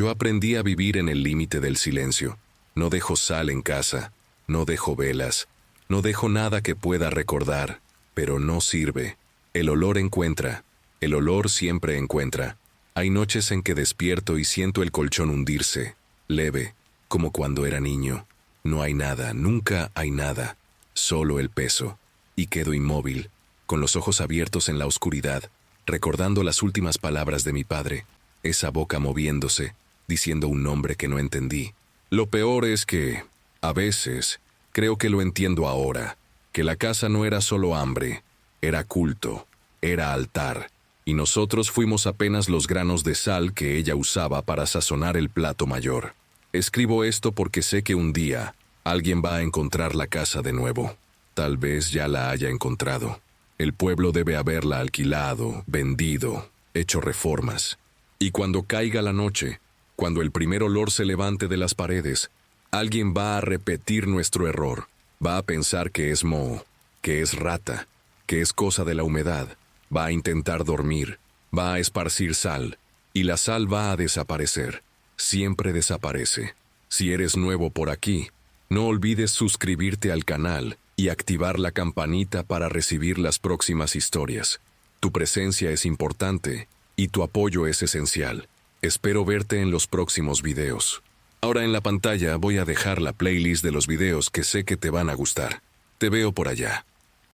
aprendí a vivir en el límite del silencio. No dejo sal en casa. No dejo velas, no dejo nada que pueda recordar, pero no sirve. El olor encuentra, el olor siempre encuentra. Hay noches en que despierto y siento el colchón hundirse, leve, como cuando era niño. No hay nada, nunca hay nada, solo el peso. Y quedo inmóvil, con los ojos abiertos en la oscuridad, recordando las últimas palabras de mi padre, esa boca moviéndose, diciendo un nombre que no entendí. Lo peor es que, a veces, creo que lo entiendo ahora, que la casa no era solo hambre, era culto, era altar, y nosotros fuimos apenas los granos de sal que ella usaba para sazonar el plato mayor. Escribo esto porque sé que un día alguien va a encontrar la casa de nuevo. Tal vez ya la haya encontrado. El pueblo debe haberla alquilado, vendido, hecho reformas. Y cuando caiga la noche, cuando el primer olor se levante de las paredes, alguien va a repetir nuestro error. Va a pensar que es moho, que es rata, que es cosa de la humedad. Va a intentar dormir, va a esparcir sal, y la sal va a desaparecer. Siempre desaparece. Si eres nuevo por aquí, no olvides suscribirte al canal y activar la campanita para recibir las próximas historias. Tu presencia es importante y tu apoyo es esencial. Espero verte en los próximos videos. Ahora en la pantalla voy a dejar la playlist de los videos que sé que te van a gustar. Te veo por allá.